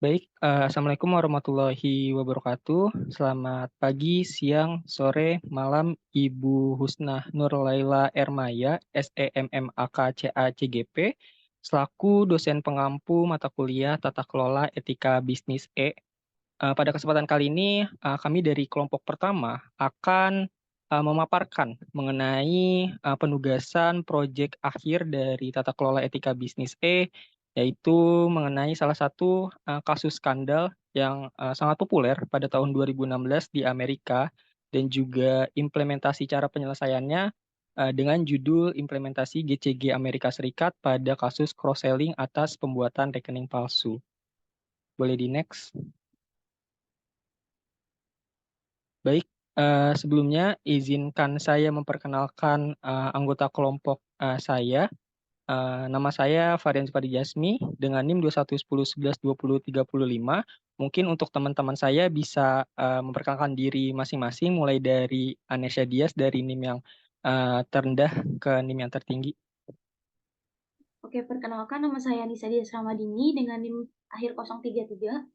Baik, Assalamualaikum warahmatullahi wabarakatuh. Selamat pagi, siang, sore, malam, Ibu Husnah Nur Laila Ermaya, SEMMAK CACGP, selaku dosen pengampu mata kuliah Tata Kelola Etika Bisnis E. Pada kesempatan kali ini, kami dari kelompok pertama akan memaparkan mengenai penugasan proyek akhir dari Tata Kelola Etika Bisnis E, yaitu mengenai salah satu kasus skandal yang sangat populer pada tahun 2016 di Amerika dan juga implementasi cara penyelesaiannya dengan judul implementasi GCG Amerika Serikat pada kasus cross-selling atas pembuatan rekening palsu. Boleh di next. Baik, sebelumnya izinkan saya memperkenalkan anggota kelompok saya. Nama saya Varian Supadi Jasmi dengan NIM 2110112035. Mungkin untuk teman-teman saya bisa memperkenalkan diri masing-masing mulai dari Anesha Dias dari NIM yang terendah ke NIM yang tertinggi. Oke, perkenalkan nama saya Nisa Dias Ramadini dengan NIM akhir 033.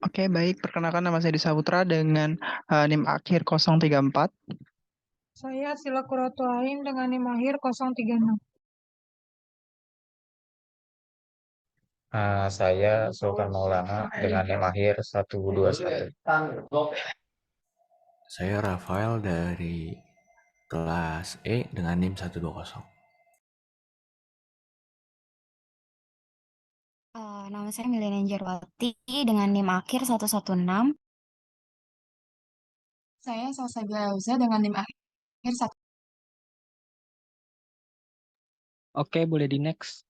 Oke, baik. Perkenalkan nama saya Disa Putra dengan NIM akhir 034. Saya Sila Kurotuain dengan NIM akhir 036. Saya Sultan Maulana dengan NIM akhir 121. Saya Rafael dari kelas E dengan NIM 120. Nama saya Milena Jarwati dengan NIM akhir 116. Saya Salsabila Lauza dengan NIM akhir 1. Oke, boleh di next.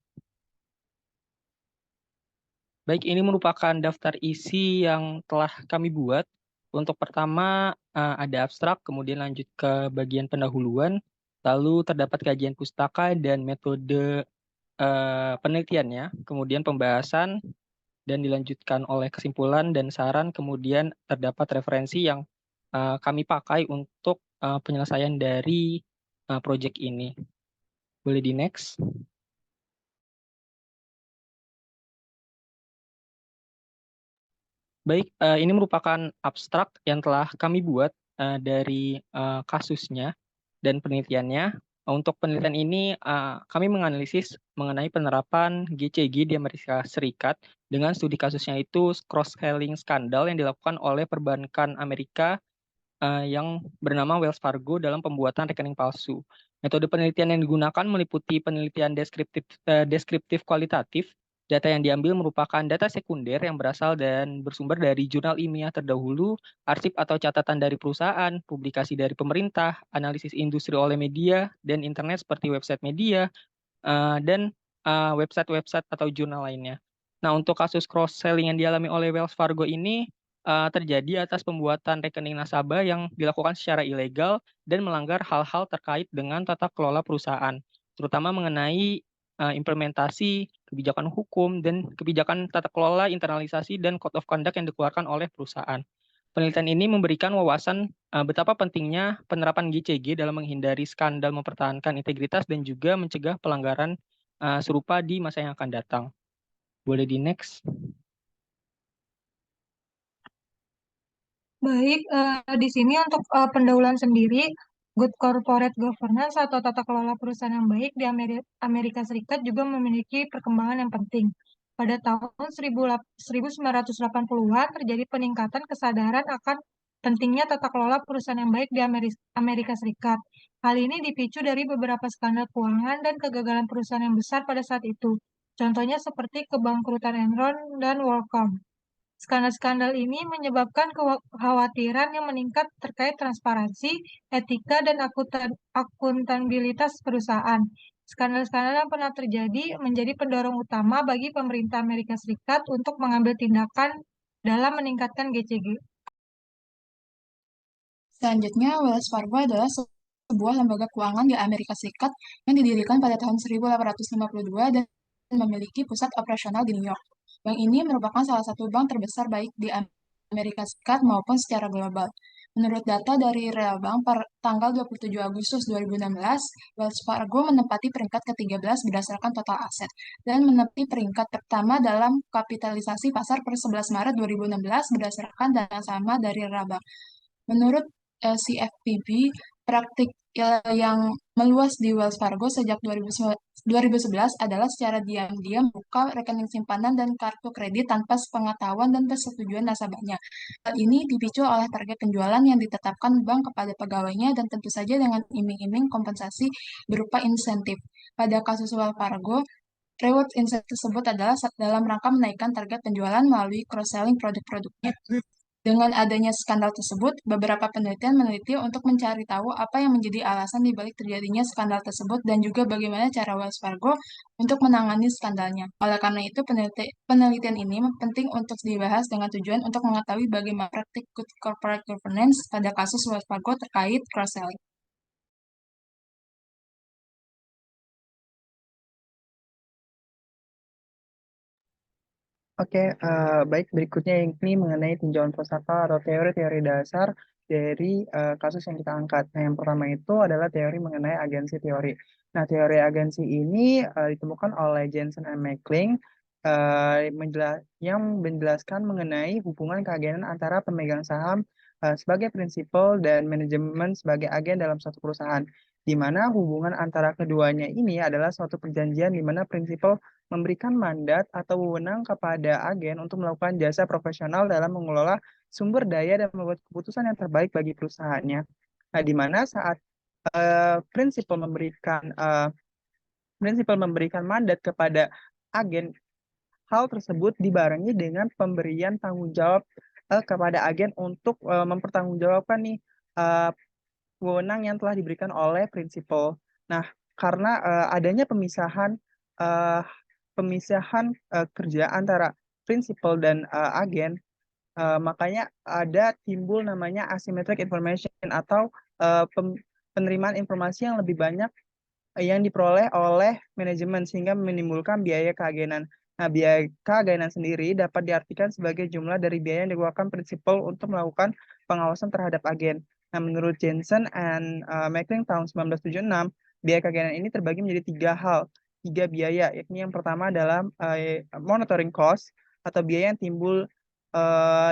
Baik, ini merupakan daftar isi yang telah kami buat. Untuk pertama ada abstrak, kemudian lanjut ke bagian pendahuluan, lalu terdapat kajian pustaka dan metode penelitiannya, kemudian pembahasan, dan dilanjutkan oleh kesimpulan dan saran, kemudian terdapat referensi yang kami pakai untuk penyelesaian dari proyek ini. Boleh di next. Baik, ini merupakan abstrak yang telah kami buat dari kasusnya dan penelitiannya. Untuk penelitian ini, kami menganalisis mengenai penerapan GCG di Amerika Serikat dengan studi kasusnya itu cross-selling skandal yang dilakukan oleh perbankan Amerika yang bernama Wells Fargo dalam pembuatan rekening palsu. Metode penelitian yang digunakan meliputi penelitian deskriptif kualitatif. Data yang diambil merupakan data sekunder yang berasal dan bersumber dari jurnal ilmiah terdahulu, arsip atau catatan dari perusahaan, publikasi dari pemerintah, analisis industri oleh media dan internet seperti website media, dan website-website atau jurnal lainnya. Nah, untuk kasus cross-selling yang dialami oleh Wells Fargo ini terjadi atas pembuatan rekening nasabah yang dilakukan secara ilegal dan melanggar hal-hal terkait dengan tata kelola perusahaan, terutama mengenai implementasi kebijakan hukum dan kebijakan tata kelola, internalisasi, dan code of conduct yang dikeluarkan oleh perusahaan. Penelitian ini memberikan wawasan betapa pentingnya penerapan GCG dalam menghindari skandal mempertahankan integritas dan juga mencegah pelanggaran serupa di masa yang akan datang. Boleh di next. Baik, di sini untuk pendahuluan sendiri, good corporate governance atau tata kelola perusahaan yang baik di Amerika Serikat juga memiliki perkembangan yang penting. Pada tahun 1980-an terjadi peningkatan kesadaran akan pentingnya tata kelola perusahaan yang baik di Amerika Serikat. Hal ini dipicu dari beberapa skandal keuangan dan kegagalan perusahaan yang besar pada saat itu. Contohnya seperti kebangkrutan Enron dan WorldCom. Skandal-skandal ini menyebabkan kekhawatiran yang meningkat terkait transparansi, etika, dan akuntabilitas perusahaan. Skandal-skandal yang pernah terjadi menjadi pendorong utama bagi pemerintah Amerika Serikat untuk mengambil tindakan dalam meningkatkan GCG. Selanjutnya, Wells Fargo adalah sebuah lembaga keuangan di Amerika Serikat yang didirikan pada tahun 1852 dan memiliki pusat operasional di New York. Bank ini merupakan salah satu bank terbesar baik di Amerika Serikat maupun secara global. Menurut data dari Relbank per tanggal 27 Agustus 2016, Wells Fargo menempati peringkat ke-13 berdasarkan total aset dan menempati peringkat pertama dalam kapitalisasi pasar per 11 Maret 2016 berdasarkan data sama dari Relbank. Menurut CFPB, praktik yang meluas di Wells Fargo sejak 2011 adalah secara diam-diam buka rekening simpanan dan kartu kredit tanpa sepengetahuan dan persetujuan nasabahnya. Hal ini dipicu oleh target penjualan yang ditetapkan bank kepada pegawainya dan tentu saja dengan iming-iming kompensasi berupa insentif. Pada kasus Wells Fargo, reward insentif tersebut adalah dalam rangka menaikkan target penjualan melalui cross-selling produk-produknya. Dengan adanya skandal tersebut, beberapa penelitian meneliti untuk mencari tahu apa yang menjadi alasan di balik terjadinya skandal tersebut dan juga bagaimana cara Wells Fargo untuk menangani skandalnya. Oleh karena itu, penelitian ini penting untuk dibahas dengan tujuan untuk mengetahui bagaimana praktik good corporate governance pada kasus Wells Fargo terkait cross-selling. Oke, baik berikutnya ini mengenai tinjauan prasangka atau teori-teori dasar dari kasus yang kita angkat. Nah, yang pertama itu adalah teori mengenai agensi teori. Nah, teori agensi ini ditemukan oleh Jensen and Mackling yang menjelaskan mengenai hubungan keagenan antara pemegang saham sebagai prinsipal dan manajemen sebagai agen dalam suatu perusahaan, di mana hubungan antara keduanya ini adalah suatu perjanjian di mana prinsipal memberikan mandat atau wewenang kepada agen untuk melakukan jasa profesional dalam mengelola sumber daya dan membuat keputusan yang terbaik bagi perusahaannya. Nah, di mana saat prinsipal memberikan mandat kepada agen, hal tersebut dibarengi dengan pemberian tanggung jawab kepada agen untuk mempertanggungjawabkan nih uh, wewenang yang telah diberikan oleh prinsipal. Nah, karena adanya uh, kerja antara prinsipal dan agen, makanya ada timbul namanya asymmetric information atau penerimaan informasi yang lebih banyak yang diperoleh oleh manajemen sehingga menimbulkan biaya keagenan. Nah, biaya keagenan sendiri dapat diartikan sebagai jumlah dari biaya yang dikeluarkan prinsipal untuk melakukan pengawasan terhadap agen. Nah, menurut Jensen and Mackling tahun 1976, biaya keagenan ini terbagi menjadi tiga biaya, yakni yang pertama adalah monitoring cost atau biaya yang timbul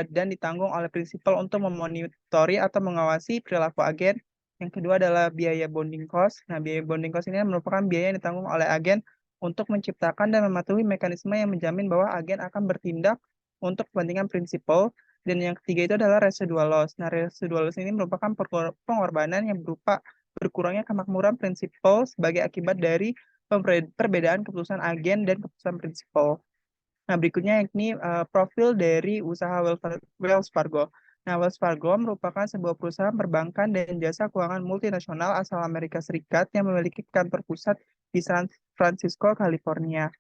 dan ditanggung oleh prinsipal untuk memonitori atau mengawasi perilaku agen. Yang kedua adalah biaya bonding cost. Nah, biaya bonding cost ini merupakan biaya yang ditanggung oleh agen untuk menciptakan dan mematuhi mekanisme yang menjamin bahwa agen akan bertindak untuk kepentingan prinsipal. Dan yang ketiga itu adalah residual loss. Nah, residual loss ini merupakan pengorbanan yang berupa berkurangnya kemakmuran prinsipal sebagai akibat dari perbedaan keputusan agen dan keputusan prinsipal. Nah, berikutnya yakni profil dari usaha Wells Fargo. Nah, Wells Fargo merupakan sebuah perusahaan perbankan dan jasa keuangan multinasional asal Amerika Serikat yang memiliki kantor pusat di San Francisco, California.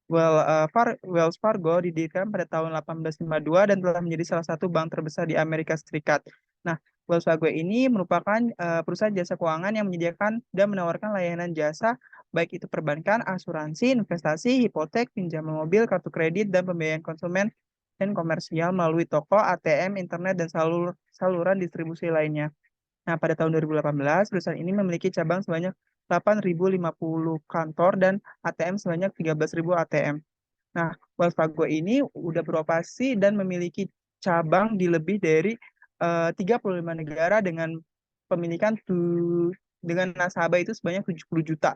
Wells Fargo didirikan pada tahun 1852 dan telah menjadi salah satu bank terbesar di Amerika Serikat. Nah, Wells Fargo ini merupakan perusahaan jasa keuangan yang menyediakan dan menawarkan layanan jasa baik itu perbankan, asuransi, investasi, hipotek, pinjaman mobil, kartu kredit, dan pembiayaan konsumen dan komersial melalui toko, ATM, internet, dan saluran distribusi lainnya. Nah, pada tahun 2018, perusahaan ini memiliki cabang sebanyak 8.050 kantor dan ATM sebanyak 13.000 ATM. Nah, Wells Fargo ini udah beroperasi dan memiliki cabang di lebih dari 35 negara dengan pemilikan dengan nasabah itu sebanyak 70 juta.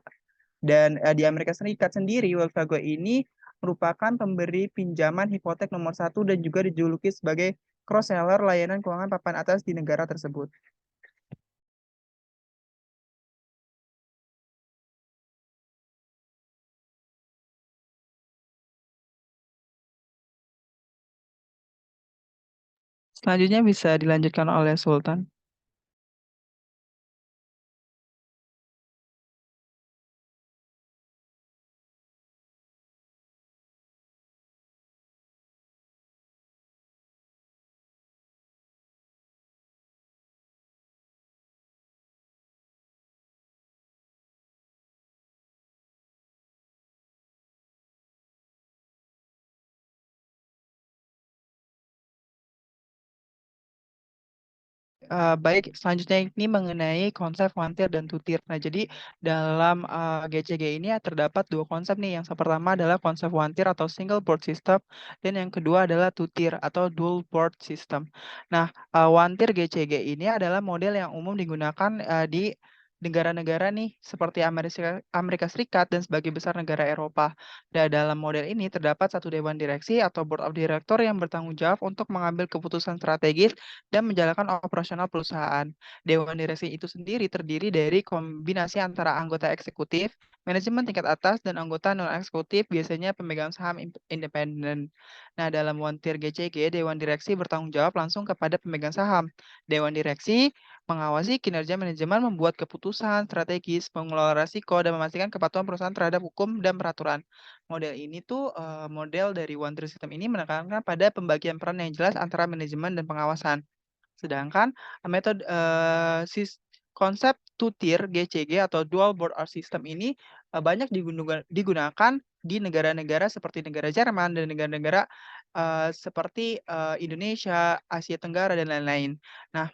Dan di Amerika Serikat sendiri, Wells Fargo ini merupakan pemberi pinjaman hipotek nomor 1 dan juga dijuluki sebagai cross-seller layanan keuangan papan atas di negara tersebut. Selanjutnya bisa dilanjutkan oleh Sultan. baik, selanjutnya ini mengenai konsep one-tier dan two-tier. Nah, jadi dalam GCG ini terdapat dua konsep nih. Yang pertama adalah konsep one-tier atau single board system, dan yang kedua adalah two-tier atau dual board system. Nah, one-tier GCG ini adalah model yang umum digunakan di negara-negara nih seperti Amerika Serikat dan sebagai besar negara Eropa. Dan dalam model ini terdapat satu dewan direksi atau board of director yang bertanggung jawab untuk mengambil keputusan strategis dan menjalankan operasional perusahaan. Dewan direksi itu sendiri terdiri dari kombinasi antara anggota eksekutif, manajemen tingkat atas, dan anggota non-eksekutif, biasanya pemegang saham independen. Nah, dalam one tier GCG, Dewan Direksi bertanggung jawab langsung kepada pemegang saham. Dewan Direksi mengawasi kinerja manajemen, membuat keputusan strategis, mengelola risiko, dan memastikan kepatuhan perusahaan terhadap hukum dan peraturan. Model ini tuh model dari one tier system ini menekankan pada pembagian peran yang jelas antara manajemen dan pengawasan. Sedangkan metode konsep two-tier GCG atau dual board or system ini banyak digunakan di negara-negara seperti negara Jerman dan negara-negara seperti Indonesia, Asia Tenggara, dan lain-lain. Nah,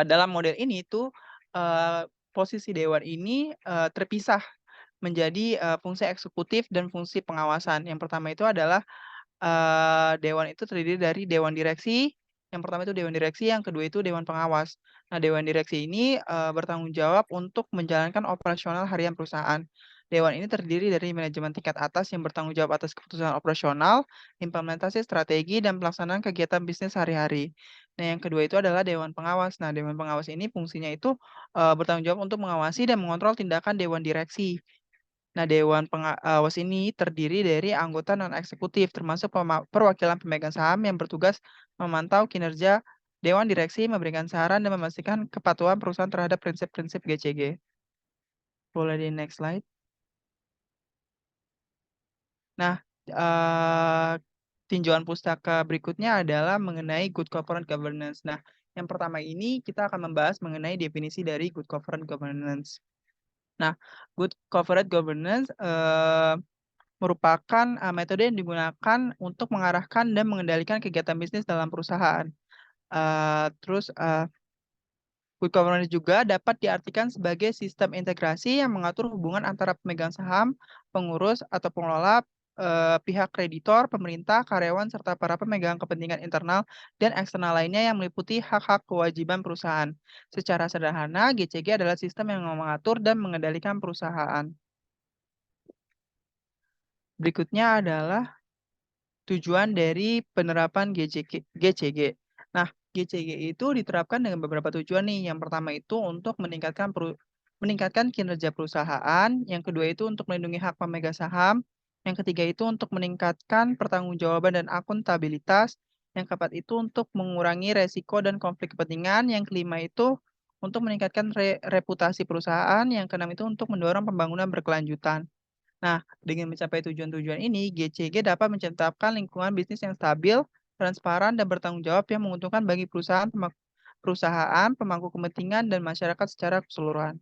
dalam model ini tuh posisi dewan ini terpisah menjadi fungsi eksekutif dan fungsi pengawasan. Yang pertama itu adalah dewan itu terdiri dari dewan direksi. Yang pertama itu dewan direksi, yang kedua itu dewan pengawas. Nah, dewan direksi ini bertanggung jawab untuk menjalankan operasional harian perusahaan. Dewan ini terdiri dari manajemen tingkat atas yang bertanggung jawab atas keputusan operasional, implementasi strategi, dan pelaksanaan kegiatan bisnis sehari-hari. Nah, yang kedua itu adalah dewan pengawas. Nah, dewan pengawas ini fungsinya itu bertanggung jawab untuk mengawasi dan mengontrol tindakan dewan direksi. Nah, Dewan Pengawas ini terdiri dari anggota non-eksekutif, termasuk perwakilan pemegang saham yang bertugas memantau kinerja Dewan Direksi, memberikan saran, dan memastikan kepatuhan perusahaan terhadap prinsip-prinsip GCG. Boleh di next slide. Nah, tinjauan pustaka berikutnya adalah mengenai Good Corporate Governance. Nah, yang pertama ini kita akan membahas mengenai definisi dari Good Corporate Governance. Nah, Good Corporate Governance merupakan metode yang digunakan untuk mengarahkan dan mengendalikan kegiatan bisnis dalam perusahaan. Good governance juga dapat diartikan sebagai sistem integrasi yang mengatur hubungan antara pemegang saham, pengurus atau pengelola, pihak kreditor, pemerintah, karyawan, serta para pemegang kepentingan internal dan eksternal lainnya yang meliputi hak-hak kewajiban perusahaan. Secara sederhana, GCG adalah sistem yang mengatur dan mengendalikan perusahaan. Berikutnya adalah tujuan dari penerapan GCG. Nah, GCG itu diterapkan dengan beberapa tujuan nih. Yang pertama itu untuk meningkatkan kinerja perusahaan. Yang kedua itu untuk melindungi hak pemegang saham. Yang ketiga itu untuk meningkatkan pertanggungjawaban dan akuntabilitas. Yang keempat itu untuk mengurangi resiko dan konflik kepentingan. Yang kelima itu untuk meningkatkan reputasi perusahaan. Yang keenam itu untuk mendorong pembangunan berkelanjutan. Nah, dengan mencapai tujuan-tujuan ini, GCG dapat menciptakan lingkungan bisnis yang stabil, transparan, dan bertanggung jawab yang menguntungkan bagi perusahaan, pemangku kepentingan, dan masyarakat secara keseluruhan.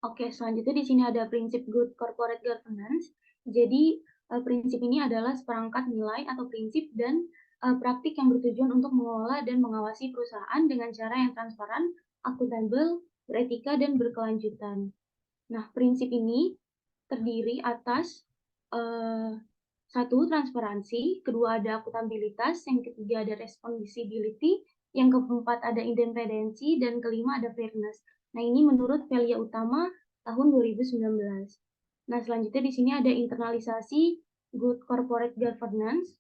Oke, selanjutnya di sini ada prinsip Good Corporate Governance. Jadi, prinsip ini adalah seperangkat nilai atau prinsip dan praktik yang bertujuan untuk mengelola dan mengawasi perusahaan dengan cara yang transparan, akuntabel, beretika, dan berkelanjutan. Nah, prinsip ini terdiri atas satu, transparansi, kedua ada akuntabilitas, yang ketiga ada responsibility, yang keempat ada independensi, dan kelima ada fairness. Nah, ini menurut Velia Utama tahun 2019. Nah, selanjutnya di sini ada internalisasi Good Corporate Governance.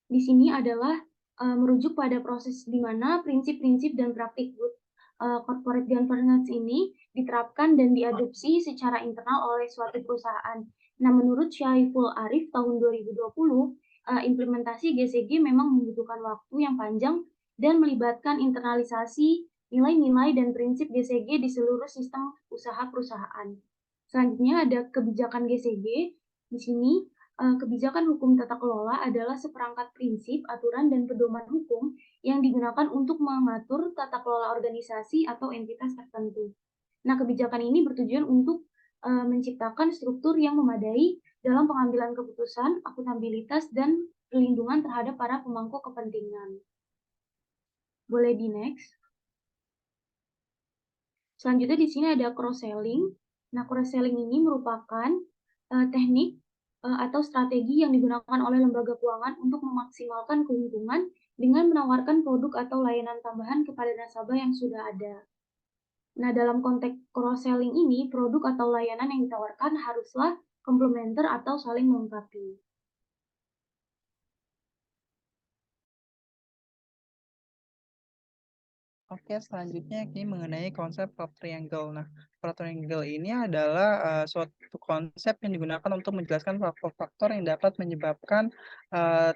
Di sini adalah merujuk pada proses di mana prinsip-prinsip dan praktik Good Corporate Governance ini diterapkan dan diadopsi secara internal oleh suatu perusahaan. Nah, menurut Syaiful Arif tahun 2020, implementasi GCG memang membutuhkan waktu yang panjang dan melibatkan internalisasi nilai-nilai dan prinsip GCG di seluruh sistem usaha perusahaan. Selanjutnya ada kebijakan GCG. Di sini, kebijakan hukum tata kelola adalah seperangkat prinsip, aturan, dan pedoman hukum yang digunakan untuk mengatur tata kelola organisasi atau entitas tertentu. Nah, kebijakan ini bertujuan untuk menciptakan struktur yang memadai dalam pengambilan keputusan, akuntabilitas, dan perlindungan terhadap para pemangku kepentingan. Boleh di next. Selanjutnya di sini ada cross-selling. Nah, cross-selling ini merupakan teknik atau strategi yang digunakan oleh lembaga keuangan untuk memaksimalkan keuntungan dengan menawarkan produk atau layanan tambahan kepada nasabah yang sudah ada. Nah, dalam konteks cross-selling ini, produk atau layanan yang ditawarkan haruslah komplementer atau saling melengkapi. Oke, selanjutnya ini mengenai konsep plot triangle. Nah, plot triangle ini adalah suatu konsep yang digunakan untuk menjelaskan faktor-faktor yang dapat menyebabkan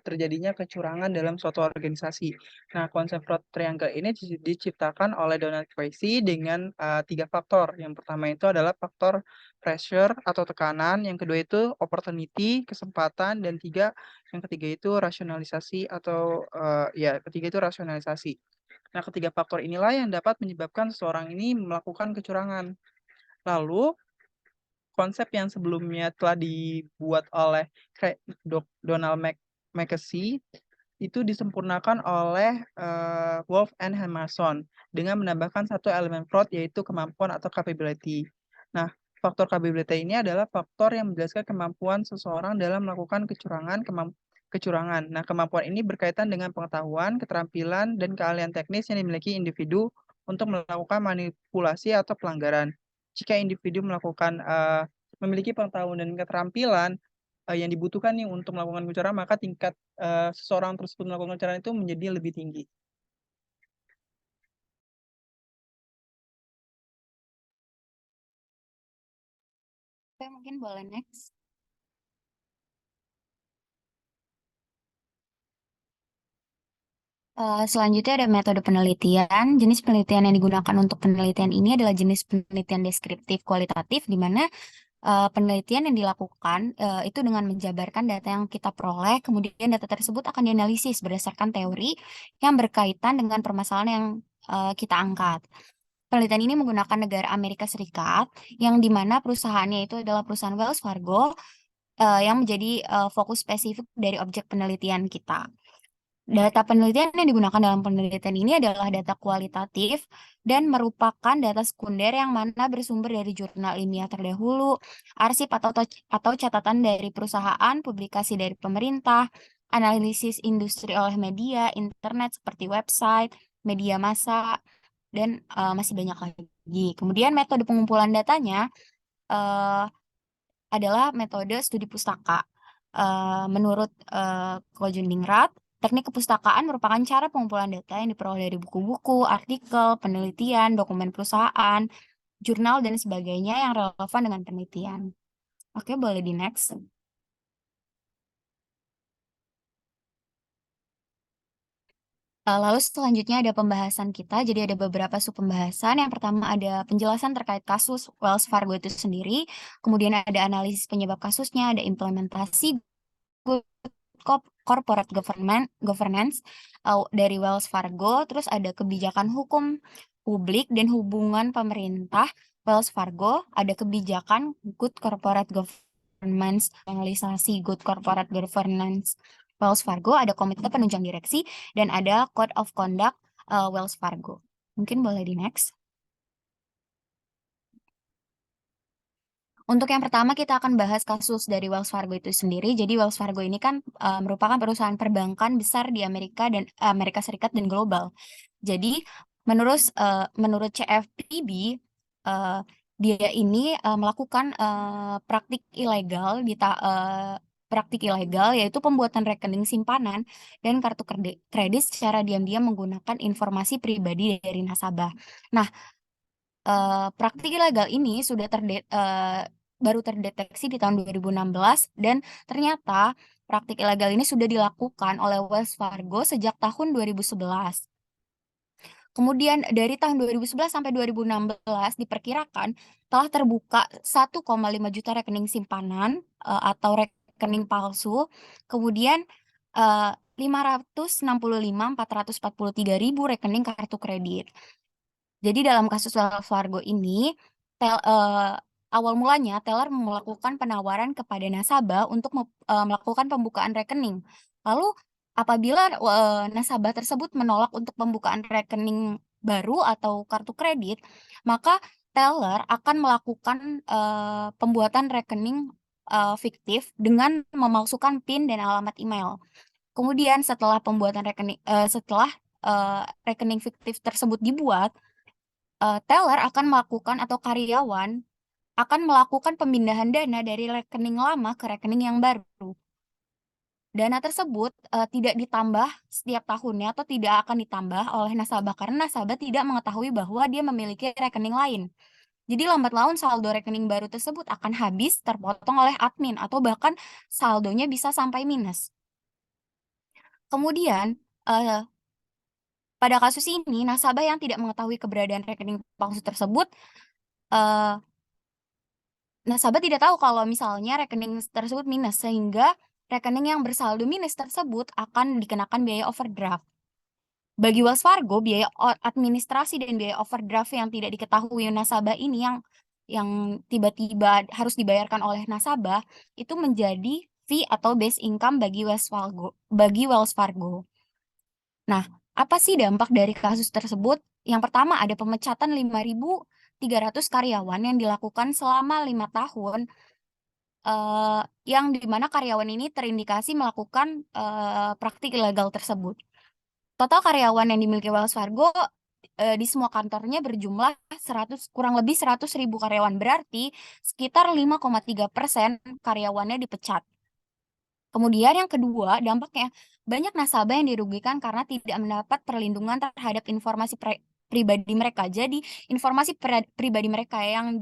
terjadinya kecurangan dalam suatu organisasi. Nah, konsep plot triangle ini diciptakan oleh Donald Tracy dengan 3 faktor. Yang pertama itu adalah faktor pressure atau tekanan, yang kedua itu opportunity, kesempatan, dan yang ketiga itu rasionalisasi atau ketiga itu rasionalisasi. Nah, ketiga faktor inilah yang dapat menyebabkan seseorang ini melakukan kecurangan. Lalu, konsep yang sebelumnya telah dibuat oleh Donald McKessie itu disempurnakan oleh Wolf and Emerson dengan menambahkan satu elemen fraud, yaitu kemampuan atau capability. Nah, faktor capability ini adalah faktor yang menjelaskan kemampuan seseorang dalam melakukan kecurangan. Nah, kemampuan ini berkaitan dengan pengetahuan, keterampilan, dan keahlian teknis yang dimiliki individu untuk melakukan manipulasi atau pelanggaran. Jika individu memiliki pengetahuan dan keterampilan yang dibutuhkan nih untuk melakukan kecurangan, maka tingkat seseorang tersebut melakukan kecurangan itu menjadi lebih tinggi. Oke, mungkin boleh next. Selanjutnya ada metode penelitian. Jenis penelitian yang digunakan untuk penelitian ini adalah jenis penelitian deskriptif kualitatif, di mana penelitian yang dilakukan itu dengan menjabarkan data yang kita peroleh, kemudian data tersebut akan dianalisis berdasarkan teori yang berkaitan dengan permasalahan yang kita angkat. Penelitian ini menggunakan negara Amerika Serikat, yang dimana perusahaannya itu adalah perusahaan Wells Fargo, yang menjadi fokus spesifik dari objek penelitian kita. Data penelitian yang digunakan dalam penelitian ini adalah data kualitatif dan merupakan data sekunder yang mana bersumber dari jurnal ilmiah terdahulu, arsip atau catatan dari perusahaan, publikasi dari pemerintah, analisis industri oleh media, internet seperti website, media massa, dan masih banyak lagi. Kemudian metode pengumpulan datanya adalah metode studi pustaka. Menurut Kojundingrat, teknik kepustakaan merupakan cara pengumpulan data yang diperoleh dari buku-buku, artikel, penelitian, dokumen perusahaan, jurnal, dan sebagainya yang relevan dengan penelitian. Oke, boleh di next. Lalu selanjutnya ada pembahasan kita, jadi ada beberapa sub-pembahasan. Yang pertama ada penjelasan terkait kasus Wells Fargo itu sendiri, kemudian ada analisis penyebab kasusnya, ada implementasi good corporate governance dari Wells Fargo, terus ada kebijakan hukum publik dan hubungan pemerintah Wells Fargo, ada kebijakan good corporate governance, analisasi good corporate governance Wells Fargo, ada komite penunjang direksi, dan ada code of conduct Wells Fargo. Mungkin boleh di next. Untuk yang pertama kita akan bahas kasus dari Wells Fargo itu sendiri. Jadi Wells Fargo ini kan merupakan perusahaan perbankan besar di Amerika Serikat dan global. Jadi menurut CFPB dia ini melakukan praktik ilegal yaitu pembuatan rekening simpanan dan kartu kredit secara diam-diam menggunakan informasi pribadi dari nasabah. Nah, praktik ilegal ini sudah baru terdeteksi di tahun 2016 dan ternyata praktik ilegal ini sudah dilakukan oleh Wells Fargo sejak tahun 2011. Kemudian dari tahun 2011 sampai 2016 diperkirakan telah terbuka 1,5 juta rekening simpanan atau rekening palsu. Kemudian 565.443 ribu rekening kartu kredit. Jadi dalam kasus Wells Fargo ini, awal mulanya teller melakukan penawaran kepada nasabah untuk melakukan pembukaan rekening. Lalu apabila nasabah tersebut menolak untuk pembukaan rekening baru atau kartu kredit, maka teller akan melakukan pembuatan rekening fiktif dengan memalsukan PIN dan alamat email. Kemudian setelah rekening fiktif tersebut dibuat, teller akan melakukan atau karyawan akan melakukan pemindahan dana dari rekening lama ke rekening yang baru. Dana tersebut tidak ditambah setiap tahunnya atau tidak akan ditambah oleh nasabah karena nasabah tidak mengetahui bahwa dia memiliki rekening lain. Jadi lambat laun saldo rekening baru tersebut akan habis terpotong oleh admin atau bahkan saldonya bisa sampai minus. Kemudian pada kasus ini nasabah yang tidak mengetahui keberadaan rekening palsu tersebut, nasabah tidak tahu kalau misalnya rekening tersebut minus, sehingga rekening yang bersaldo minus tersebut akan dikenakan biaya overdraft. Bagi Wells Fargo, biaya administrasi dan biaya overdraft yang tidak diketahui nasabah ini yang tiba-tiba harus dibayarkan oleh nasabah itu menjadi fee atau base income bagi Wells Fargo. Nah, apa sih dampak dari kasus tersebut? Yang pertama ada pemecatan 5.300 karyawan yang dilakukan selama 5 tahun, yang dimana karyawan ini terindikasi melakukan praktik ilegal tersebut. Total karyawan yang dimiliki Wells Fargo di semua kantornya berjumlah kurang lebih 100.000 karyawan, berarti sekitar 5,3% karyawannya dipecat. Kemudian yang kedua, dampaknya banyak nasabah yang dirugikan karena tidak mendapat perlindungan terhadap informasi pribadi mereka. Jadi informasi pribadi mereka yang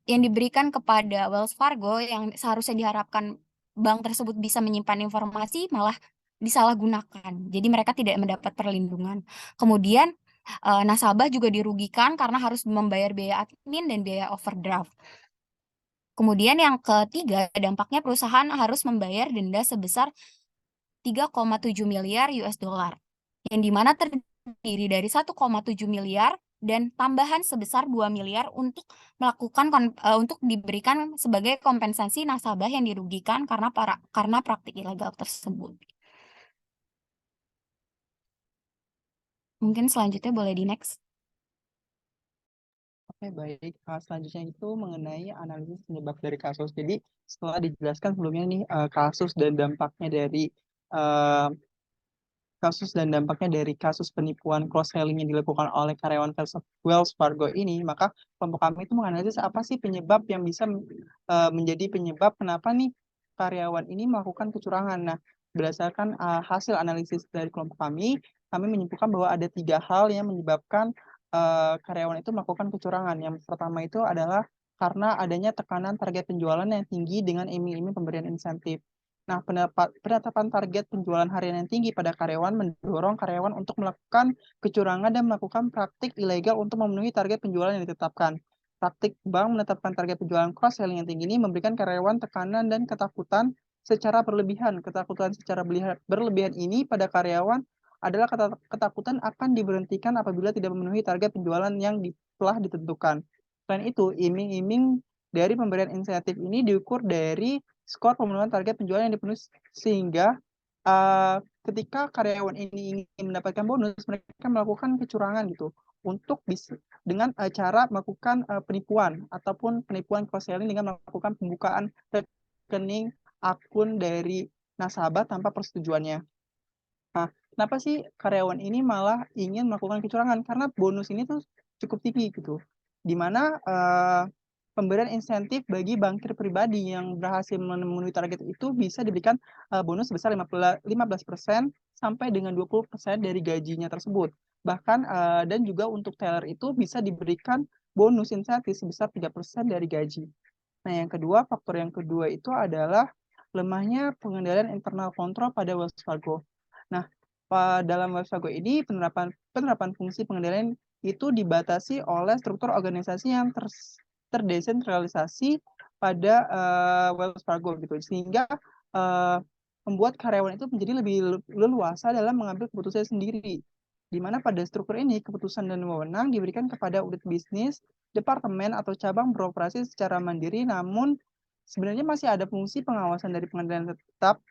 diberikan kepada Wells Fargo yang seharusnya diharapkan bank tersebut bisa menyimpan informasi malah disalahgunakan. Jadi mereka tidak mendapat perlindungan. Kemudian nasabah juga dirugikan karena harus membayar biaya admin dan biaya overdraft. Kemudian yang ketiga, dampaknya perusahaan harus membayar denda sebesar 3,7 miliar US dollar, yang dimana terdiri dari 1,7 miliar dan tambahan sebesar 2 miliar untuk diberikan sebagai kompensasi nasabah yang dirugikan karena praktik ilegal tersebut. Mungkin selanjutnya boleh di next. Oke, baik. Selanjutnya itu mengenai analisis penyebab dari kasus. Jadi setelah dijelaskan sebelumnya nih kasus dan dampaknya dari kasus penipuan cross-selling yang dilakukan oleh karyawan Wells Fargo ini, maka kelompok kami itu menganalisis apa sih penyebab yang bisa menjadi penyebab kenapa nih karyawan ini melakukan kecurangan. Nah, berdasarkan hasil analisis dari kelompok kami menyimpulkan bahwa ada 3 hal yang menyebabkan karyawan itu melakukan kecurangan. Yang pertama itu adalah karena adanya tekanan target penjualan yang tinggi dengan iming-iming pemberian insentif. Nah, penetapan target penjualan harian yang tinggi pada karyawan mendorong karyawan untuk melakukan kecurangan dan melakukan praktik ilegal untuk memenuhi target penjualan yang ditetapkan. Praktik bank menetapkan target penjualan cross-selling yang tinggi ini memberikan karyawan tekanan dan ketakutan secara berlebihan. Ketakutan secara berlebihan ini pada karyawan adalah ketakutan akan diberhentikan apabila tidak memenuhi target penjualan yang telah ditentukan. Selain itu, iming-iming dari pemberian insentif ini diukur dari skor pemenuhan target penjualan yang dipenuhi, sehingga ketika karyawan ini ingin mendapatkan bonus, mereka melakukan kecurangan gitu untuk bisa dengan cara melakukan penipuan ataupun penipuan cross-selling dengan melakukan pembukaan rekening akun dari nasabah tanpa persetujuannya. Nah, kenapa sih karyawan ini malah ingin melakukan kecurangan? Karena bonus ini tuh cukup tinggi gitu. Di mana pemberian insentif bagi bankir pribadi yang berhasil memenuhi target itu bisa diberikan bonus sebesar 15% sampai dengan 20% dari gajinya tersebut. Bahkan dan juga untuk teller itu bisa diberikan bonus insentif sebesar 3% dari gaji. Nah, faktor yang kedua itu adalah lemahnya pengendalian internal kontrol pada Wells Fargo. Nah, dalam Wells Fargo ini penerapan fungsi pengendalian itu dibatasi oleh struktur organisasi yang terdesentralisasi pada Wells Fargo gitu, sehingga membuat karyawan itu menjadi lebih leluasa dalam mengambil keputusan sendiri. Di mana pada struktur ini keputusan dan wewenang diberikan kepada unit bisnis, departemen atau cabang beroperasi secara mandiri, namun sebenarnya masih ada fungsi pengawasan dari pengadilan tetap.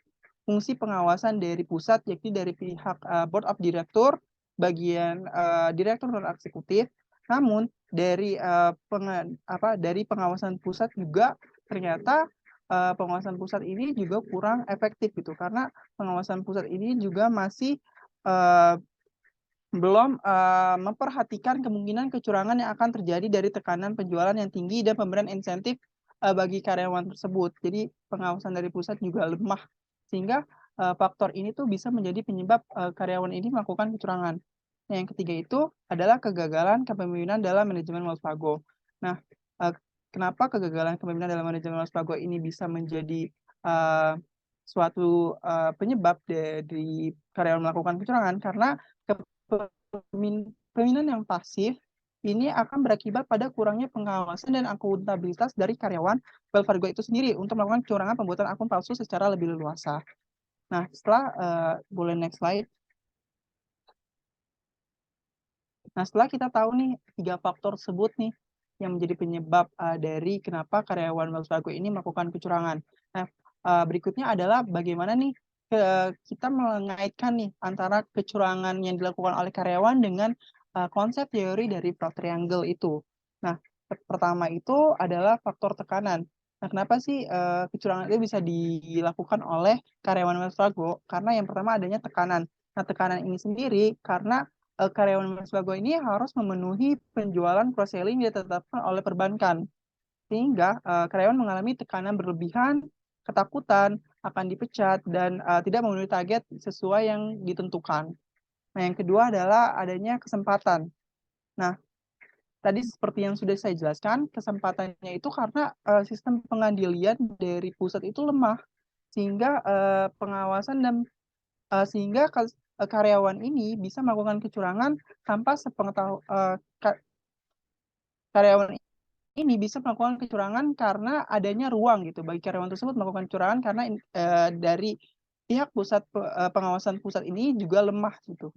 fungsi pengawasan dari pusat, yakni dari pihak Board of Director, bagian direktur non eksekutif. Namun dari dari pengawasan pusat juga ternyata pengawasan pusat ini juga kurang efektif gitu, karena pengawasan pusat ini juga masih belum memperhatikan kemungkinan kecurangan yang akan terjadi dari tekanan penjualan yang tinggi dan pemberian insentif bagi karyawan tersebut. Jadi pengawasan dari pusat juga lemah, sehingga faktor ini tuh bisa menjadi penyebab karyawan ini melakukan kecurangan. Nah, yang ketiga itu adalah kegagalan kepemimpinan dalam manajemen Wells Fargo. Nah, kenapa kegagalan kepemimpinan dalam manajemen Wells Fargo ini bisa menjadi suatu penyebab dari karyawan melakukan kecurangan? Karena kepemimpinan yang pasif ini akan berakibat pada kurangnya pengawasan dan akuntabilitas dari karyawan Wells Fargo itu sendiri untuk melakukan kecurangan pembuatan akun palsu secara lebih leluasa. Nah, boleh next slide. Nah, setelah kita tahu nih 3 faktor tersebut nih yang menjadi penyebab dari kenapa karyawan Wells Fargo ini melakukan kecurangan. Nah, berikutnya adalah bagaimana nih kita mengaitkan nih antara kecurangan yang dilakukan oleh karyawan dengan konsep teori dari fraud triangle itu. Nah, pertama itu adalah faktor tekanan. Nah, kenapa sih kecurangan itu bisa dilakukan oleh karyawan Wells Fargo? Karena yang pertama adanya tekanan. Nah, tekanan ini sendiri karena karyawan Wells Fargo ini harus memenuhi penjualan cross-selling yang ditetapkan oleh perbankan. Sehingga karyawan mengalami tekanan berlebihan, ketakutan akan dipecat, dan tidak memenuhi target sesuai yang ditentukan. Nah, yang kedua adalah adanya kesempatan. Nah, tadi seperti yang sudah saya jelaskan, kesempatannya itu karena sistem pengadilan dari pusat itu lemah, sehingga pengawasan dan sehingga karyawan ini bisa melakukan kecurangan tanpa karyawan ini bisa melakukan kecurangan karena adanya ruang gitu bagi karyawan tersebut melakukan kecurangan karena dari pihak pusat pengawasan pusat ini juga lemah gitu.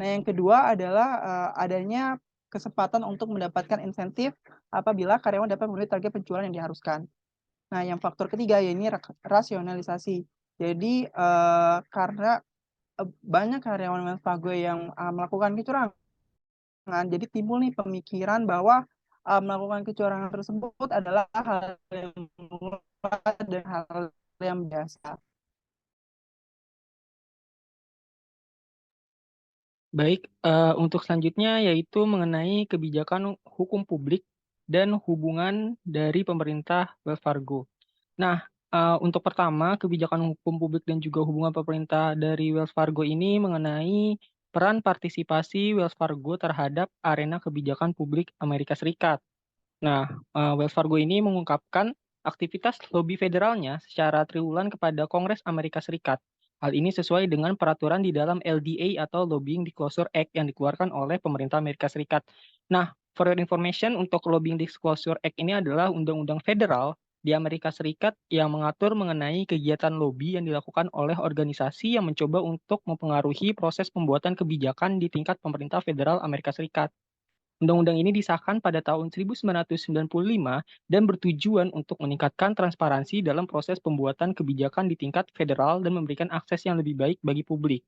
Nah, yang kedua adalah adanya kesempatan untuk mendapatkan insentif apabila karyawan dapat memenuhi target penjualan yang diharuskan. Nah, yang faktor ketiga yaitu rasionalisasi. Jadi karena banyak karyawan Wells Fargo yang melakukan kecurangan, jadi timbul nih pemikiran bahwa melakukan kecurangan tersebut adalah hal yang murah dan hal yang biasa. Baik, untuk selanjutnya yaitu mengenai kebijakan hukum publik dan hubungan dari pemerintah Wells Fargo. Nah, untuk pertama, kebijakan hukum publik dan juga hubungan pemerintah dari Wells Fargo ini mengenai peran partisipasi Wells Fargo terhadap arena kebijakan publik Amerika Serikat. Nah, Wells Fargo ini mengungkapkan aktivitas lobi federalnya secara triwulan kepada Kongres Amerika Serikat. Hal ini sesuai dengan peraturan di dalam LDA atau Lobbying Disclosure Act yang dikeluarkan oleh pemerintah Amerika Serikat. Nah, for your information, untuk Lobbying Disclosure Act ini adalah undang-undang federal di Amerika Serikat yang mengatur mengenai kegiatan lobby yang dilakukan oleh organisasi yang mencoba untuk mempengaruhi proses pembuatan kebijakan di tingkat pemerintah federal Amerika Serikat. Undang-undang ini disahkan pada tahun 1995 dan bertujuan untuk meningkatkan transparansi dalam proses pembuatan kebijakan di tingkat federal dan memberikan akses yang lebih baik bagi publik.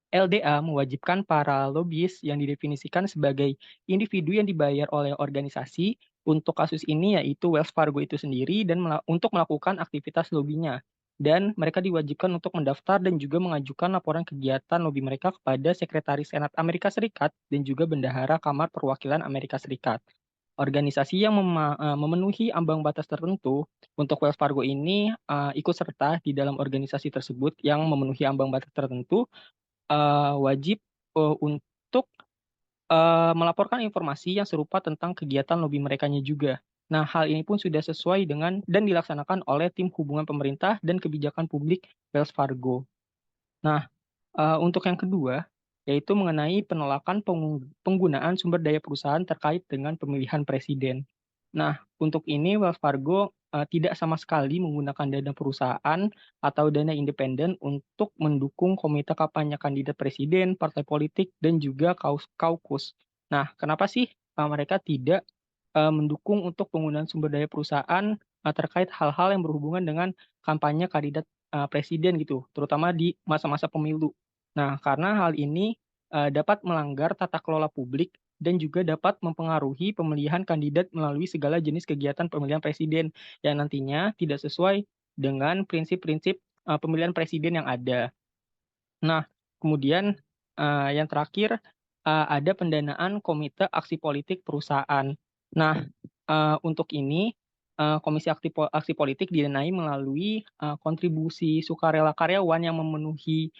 LDA mewajibkan para lobbyis yang didefinisikan sebagai individu yang dibayar oleh organisasi untuk kasus ini yaitu Wells Fargo itu sendiri dan untuk melakukan aktivitas lobbynya. Dan mereka diwajibkan untuk mendaftar dan juga mengajukan laporan kegiatan lobby mereka kepada Sekretaris Senat Amerika Serikat dan juga Bendahara Kamar Perwakilan Amerika Serikat. Organisasi yang memenuhi ambang batas tertentu untuk Wells Fargo ini ikut serta di dalam organisasi tersebut yang memenuhi ambang batas tertentu wajib untuk melaporkan informasi yang serupa tentang kegiatan lobby merekanya juga. Nah, hal ini pun sudah sesuai dengan dan dilaksanakan oleh tim hubungan pemerintah dan kebijakan publik Wells Fargo. Nah, untuk yang kedua, yaitu mengenai penolakan penggunaan sumber daya perusahaan terkait dengan pemilihan presiden. Nah, untuk ini Wells Fargo tidak sama sekali menggunakan dana perusahaan atau dana independen untuk mendukung komite kampanye kandidat presiden, partai politik, dan juga kaukus. Nah, kenapa sih mereka tidak mendukung untuk penggunaan sumber daya perusahaan terkait hal-hal yang berhubungan dengan kampanye kandidat presiden gitu, terutama di masa-masa pemilu. Nah, karena hal ini dapat melanggar tata kelola publik dan juga dapat mempengaruhi pemilihan kandidat melalui segala jenis kegiatan pemilihan presiden yang nantinya tidak sesuai dengan prinsip-prinsip pemilihan presiden yang ada. Nah, kemudian yang terakhir ada pendanaan Komite Aksi Politik Perusahaan. Nah, untuk ini Komisi Aksi Politik didanai melalui kontribusi sukarela karyawan yang memenuhi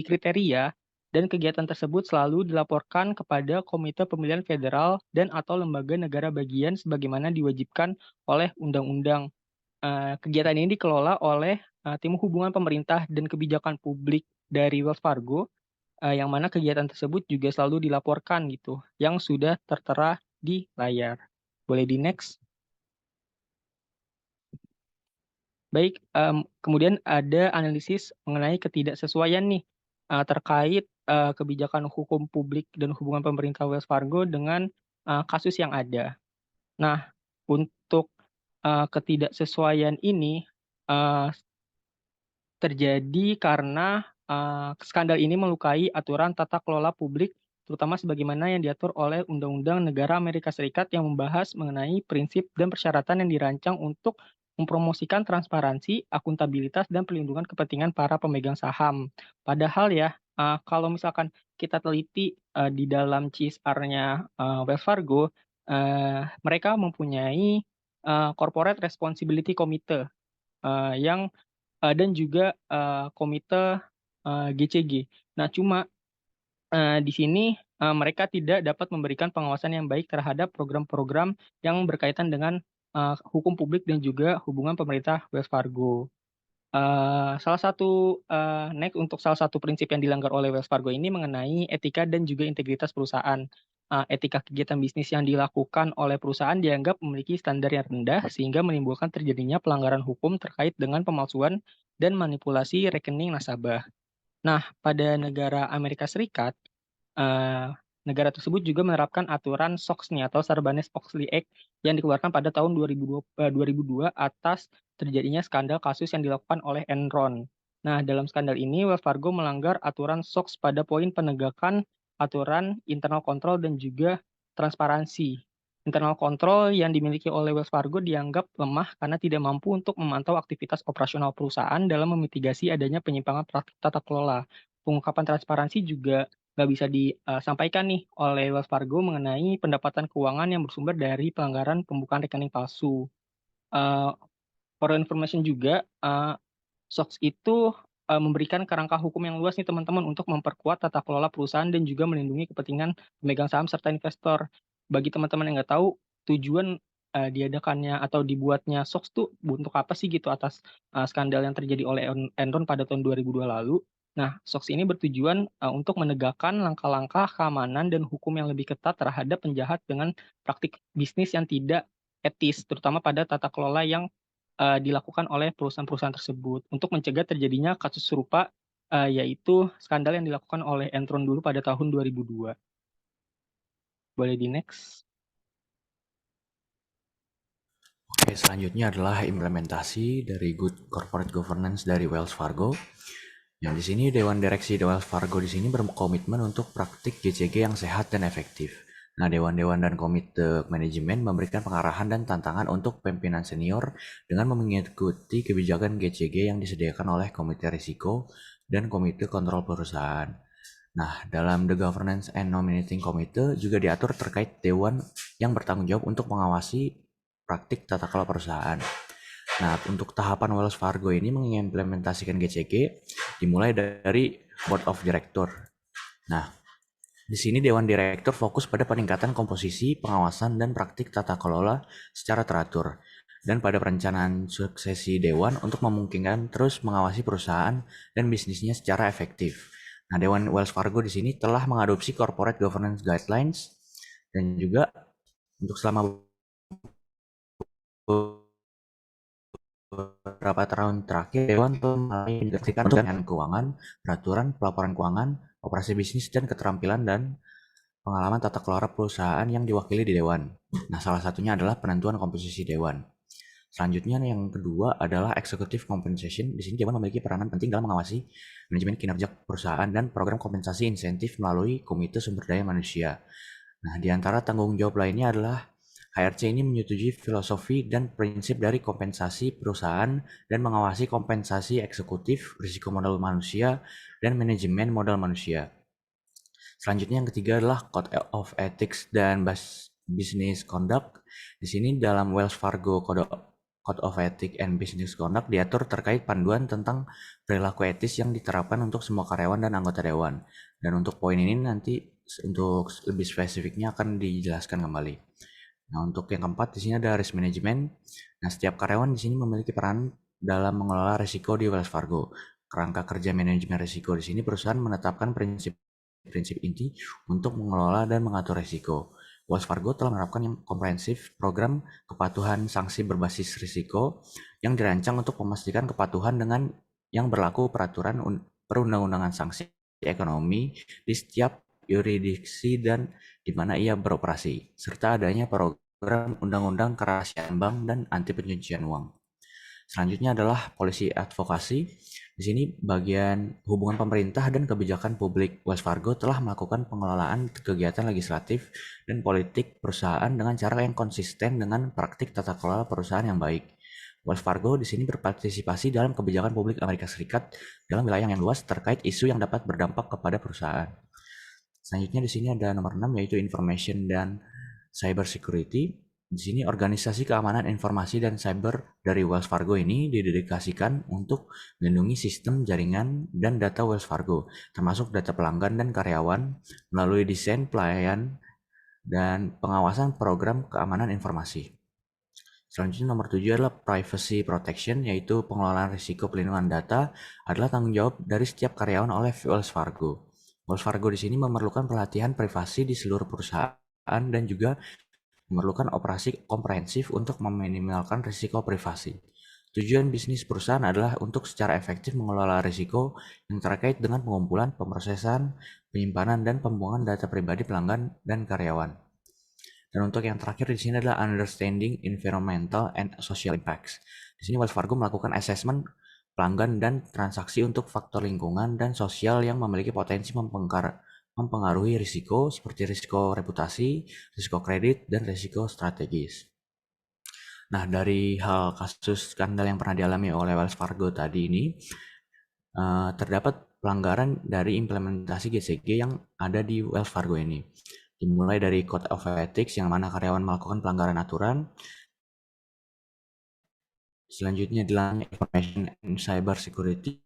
kriteria, dan kegiatan tersebut selalu dilaporkan kepada Komite Pemilihan Federal dan atau lembaga negara bagian sebagaimana diwajibkan oleh undang-undang. Kegiatan ini dikelola oleh Tim Hubungan Pemerintah dan Kebijakan Publik dari Wells Fargo, yang mana kegiatan tersebut juga selalu dilaporkan gitu, yang sudah tertera di layar. Boleh di next. Baik, kemudian ada analisis mengenai ketidaksesuaian nih terkait kebijakan hukum publik dan hubungan pemerintah Wells Fargo dengan kasus yang ada. Nah, untuk ketidaksesuaian ini terjadi karena skandal ini melukai aturan tata kelola publik, terutama sebagaimana yang diatur oleh Undang-Undang Negara Amerika Serikat yang membahas mengenai prinsip dan persyaratan yang dirancang untuk mempromosikan transparansi, akuntabilitas, dan perlindungan kepentingan para pemegang saham. Padahal ya, kalau misalkan kita teliti di dalam CSR-nya Wells Fargo, mereka mempunyai Corporate Responsibility Committee yang dan juga komite GCG. Nah, cuma di sini mereka tidak dapat memberikan pengawasan yang baik terhadap program-program yang berkaitan dengan hukum publik dan juga hubungan pemerintah Wells Fargo. Next untuk salah satu prinsip yang dilanggar oleh Wells Fargo ini mengenai etika dan juga integritas perusahaan. Etika kegiatan bisnis yang dilakukan oleh perusahaan dianggap memiliki standar yang rendah sehingga menimbulkan terjadinya pelanggaran hukum terkait dengan pemalsuan dan manipulasi rekening nasabah. Nah, pada negara Amerika Serikat, negara tersebut juga menerapkan aturan SOX nih atau Sarbanes-Oxley Act yang dikeluarkan pada tahun 2002 atas terjadinya skandal kasus yang dilakukan oleh Enron. Nah, dalam skandal ini Wells Fargo melanggar aturan SOX pada poin penegakan aturan internal control dan juga transparansi. Internal control yang dimiliki oleh Wells Fargo dianggap lemah karena tidak mampu untuk memantau aktivitas operasional perusahaan dalam memitigasi adanya penyimpangan praktik tata kelola. Pengungkapan transparansi juga nggak bisa disampaikan nih oleh Wells Fargo mengenai pendapatan keuangan yang bersumber dari pelanggaran pembukaan rekening palsu. For information juga, SOX itu memberikan kerangka hukum yang luas nih teman-teman untuk memperkuat tata kelola perusahaan dan juga melindungi kepentingan pemegang saham serta investor. Bagi teman-teman yang nggak tahu, tujuan diadakannya atau dibuatnya SOX tuh untuk apa sih gitu atas skandal yang terjadi oleh Enron pada tahun 2002 lalu. Nah, SOX ini bertujuan untuk menegakkan langkah-langkah keamanan dan hukum yang lebih ketat terhadap penjahat dengan praktik bisnis yang tidak etis, terutama pada tata kelola yang dilakukan oleh perusahaan-perusahaan tersebut untuk mencegah terjadinya kasus serupa, yaitu skandal yang dilakukan oleh Enron dulu pada tahun 2002. Boleh di next. Oke, selanjutnya adalah implementasi dari Good Corporate Governance dari Wells Fargo. Yang di sini Dewan Direksi Wells Fargo di sini berkomitmen untuk praktik GCG yang sehat dan efektif. Nah, dewan-dewan dan komite manajemen memberikan pengarahan dan tantangan untuk pimpinan senior dengan mengikuti kebijakan GCG yang disediakan oleh komite risiko dan komite kontrol perusahaan. Nah, dalam The Governance and Nominating Committee juga diatur terkait dewan yang bertanggung jawab untuk mengawasi praktik tata kelola perusahaan. Nah, untuk tahapan Wells Fargo ini mengimplementasikan GCG dimulai dari Board of Director. Nah, di sini Dewan Direktur fokus pada peningkatan komposisi, pengawasan, dan praktik tata kelola secara teratur, dan pada perencanaan suksesi Dewan untuk memungkinkan terus mengawasi perusahaan dan bisnisnya secara efektif. Nah, Dewan Wells Fargo di sini telah mengadopsi Corporate Governance Guidelines, dan juga untuk selama beberapa tahun terakhir, Dewan telah mengintegrasikan dengan keuangan, peraturan, pelaporan keuangan, operasi bisnis, dan keterampilan dan pengalaman tata kelola perusahaan yang diwakili di dewan. Nah, salah satunya adalah penentuan komposisi dewan. Selanjutnya yang kedua adalah executive compensation. Di sini dewan memiliki peranan penting dalam mengawasi manajemen kinerja perusahaan dan program kompensasi insentif melalui Komite Sumber Daya Manusia. Nah, di antara tanggung jawab lainnya adalah HRC ini menyetujui filosofi dan prinsip dari kompensasi perusahaan dan mengawasi kompensasi eksekutif, risiko modal manusia, dan manajemen modal manusia. Selanjutnya yang ketiga adalah Code of Ethics dan Business Conduct. Di sini dalam Wells Fargo Code of Ethics and Business Conduct diatur terkait panduan tentang perilaku etis yang diterapkan untuk semua karyawan dan anggota dewan. Dan untuk poin ini nanti untuk lebih spesifiknya akan dijelaskan kembali. Nah, untuk yang keempat di sini ada risk management. Nah, setiap karyawan di sini memiliki peran dalam mengelola risiko di Wells Fargo. Kerangka kerja manajemen risiko di sini perusahaan menetapkan prinsip inti untuk mengelola dan mengatur risiko. Wells Fargo telah menerapkan yang komprehensif program kepatuhan sanksi berbasis risiko yang dirancang untuk memastikan kepatuhan dengan yang berlaku peraturan perundang-undangan sanksi ekonomi di setiap yurisdiksi dan di mana ia beroperasi, serta adanya program undang-undang kerahasiaan bank dan anti pencucian uang. Selanjutnya adalah polisi advokasi. Di sini bagian hubungan pemerintah dan kebijakan publik. Wells Fargo telah melakukan pengelolaan kegiatan legislatif dan politik perusahaan dengan cara yang konsisten dengan praktik tata kelola perusahaan yang baik. Wells Fargo di sini berpartisipasi dalam kebijakan publik Amerika Serikat dalam wilayah yang luas terkait isu yang dapat berdampak kepada perusahaan. Selanjutnya di sini ada nomor 6 yaitu information dan cyber security. Di sini organisasi keamanan informasi dan cyber dari Wells Fargo ini didedikasikan untuk melindungi sistem jaringan dan data Wells Fargo, termasuk data pelanggan dan karyawan melalui desain pelayan dan pengawasan program keamanan informasi. Selanjutnya nomor 7 adalah privacy protection, yaitu pengelolaan risiko pelindungan data adalah tanggung jawab dari setiap karyawan oleh Wells Fargo. Wells Fargo di sini memerlukan pelatihan privasi di seluruh perusahaan dan juga memerlukan operasi komprehensif untuk meminimalkan risiko privasi. Tujuan bisnis perusahaan adalah untuk secara efektif mengelola risiko yang terkait dengan pengumpulan, pemrosesan, penyimpanan, dan pembuangan data pribadi pelanggan dan karyawan. Dan untuk yang terakhir di sini adalah understanding environmental and social impacts. Di sini Wells Fargo melakukan assessment pelanggan dan transaksi untuk faktor lingkungan dan sosial yang memiliki potensi mempengaruhi risiko seperti risiko reputasi, risiko kredit, dan risiko strategis. Nah, dari hal kasus skandal yang pernah dialami oleh Wells Fargo tadi ini, terdapat pelanggaran dari implementasi GCG yang ada di Wells Fargo ini. Dimulai dari Code of Ethics yang mana karyawan melakukan pelanggaran aturan. Selanjutnya adalah Information and Cyber Security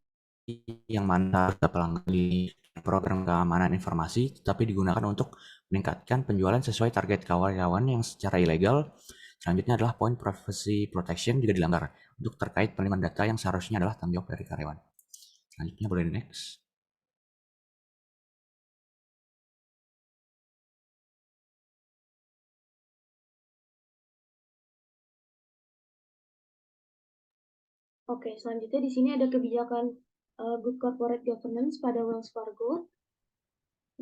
yang mana ada pelanggaran di program keamanan informasi tetapi digunakan untuk meningkatkan penjualan sesuai target karyawan yang secara ilegal. Selanjutnya adalah Point Privacy Protection juga dilanggar untuk terkait perlindungan data yang seharusnya adalah tanggung jawab dari karyawan. Selanjutnya boleh next. Oke, selanjutnya di sini ada kebijakan Good Corporate Governance pada Wells Fargo.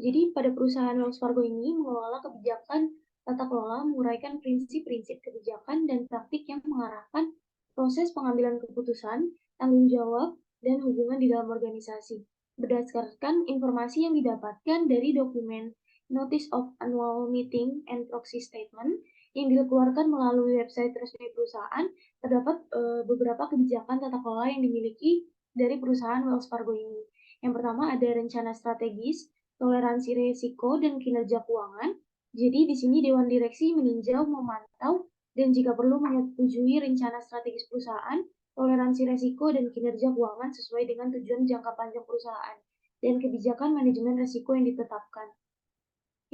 Jadi pada perusahaan Wells Fargo ini mengelola kebijakan tata kelola, menguraikan prinsip-prinsip kebijakan dan praktik yang mengarahkan proses pengambilan keputusan, tanggung jawab, dan hubungan di dalam organisasi. Berdasarkan informasi yang didapatkan dari dokumen Notice of Annual Meeting and Proxy Statement yang dikeluarkan melalui website resmi perusahaan, terdapat beberapa kebijakan tata kelola yang dimiliki dari perusahaan Wells Fargo ini. Yang pertama ada rencana strategis, toleransi risiko, dan kinerja keuangan. Jadi di sini Dewan Direksi meninjau, memantau, dan jika perlu menyetujui rencana strategis perusahaan, toleransi risiko, dan kinerja keuangan sesuai dengan tujuan jangka panjang perusahaan dan kebijakan manajemen risiko yang ditetapkan.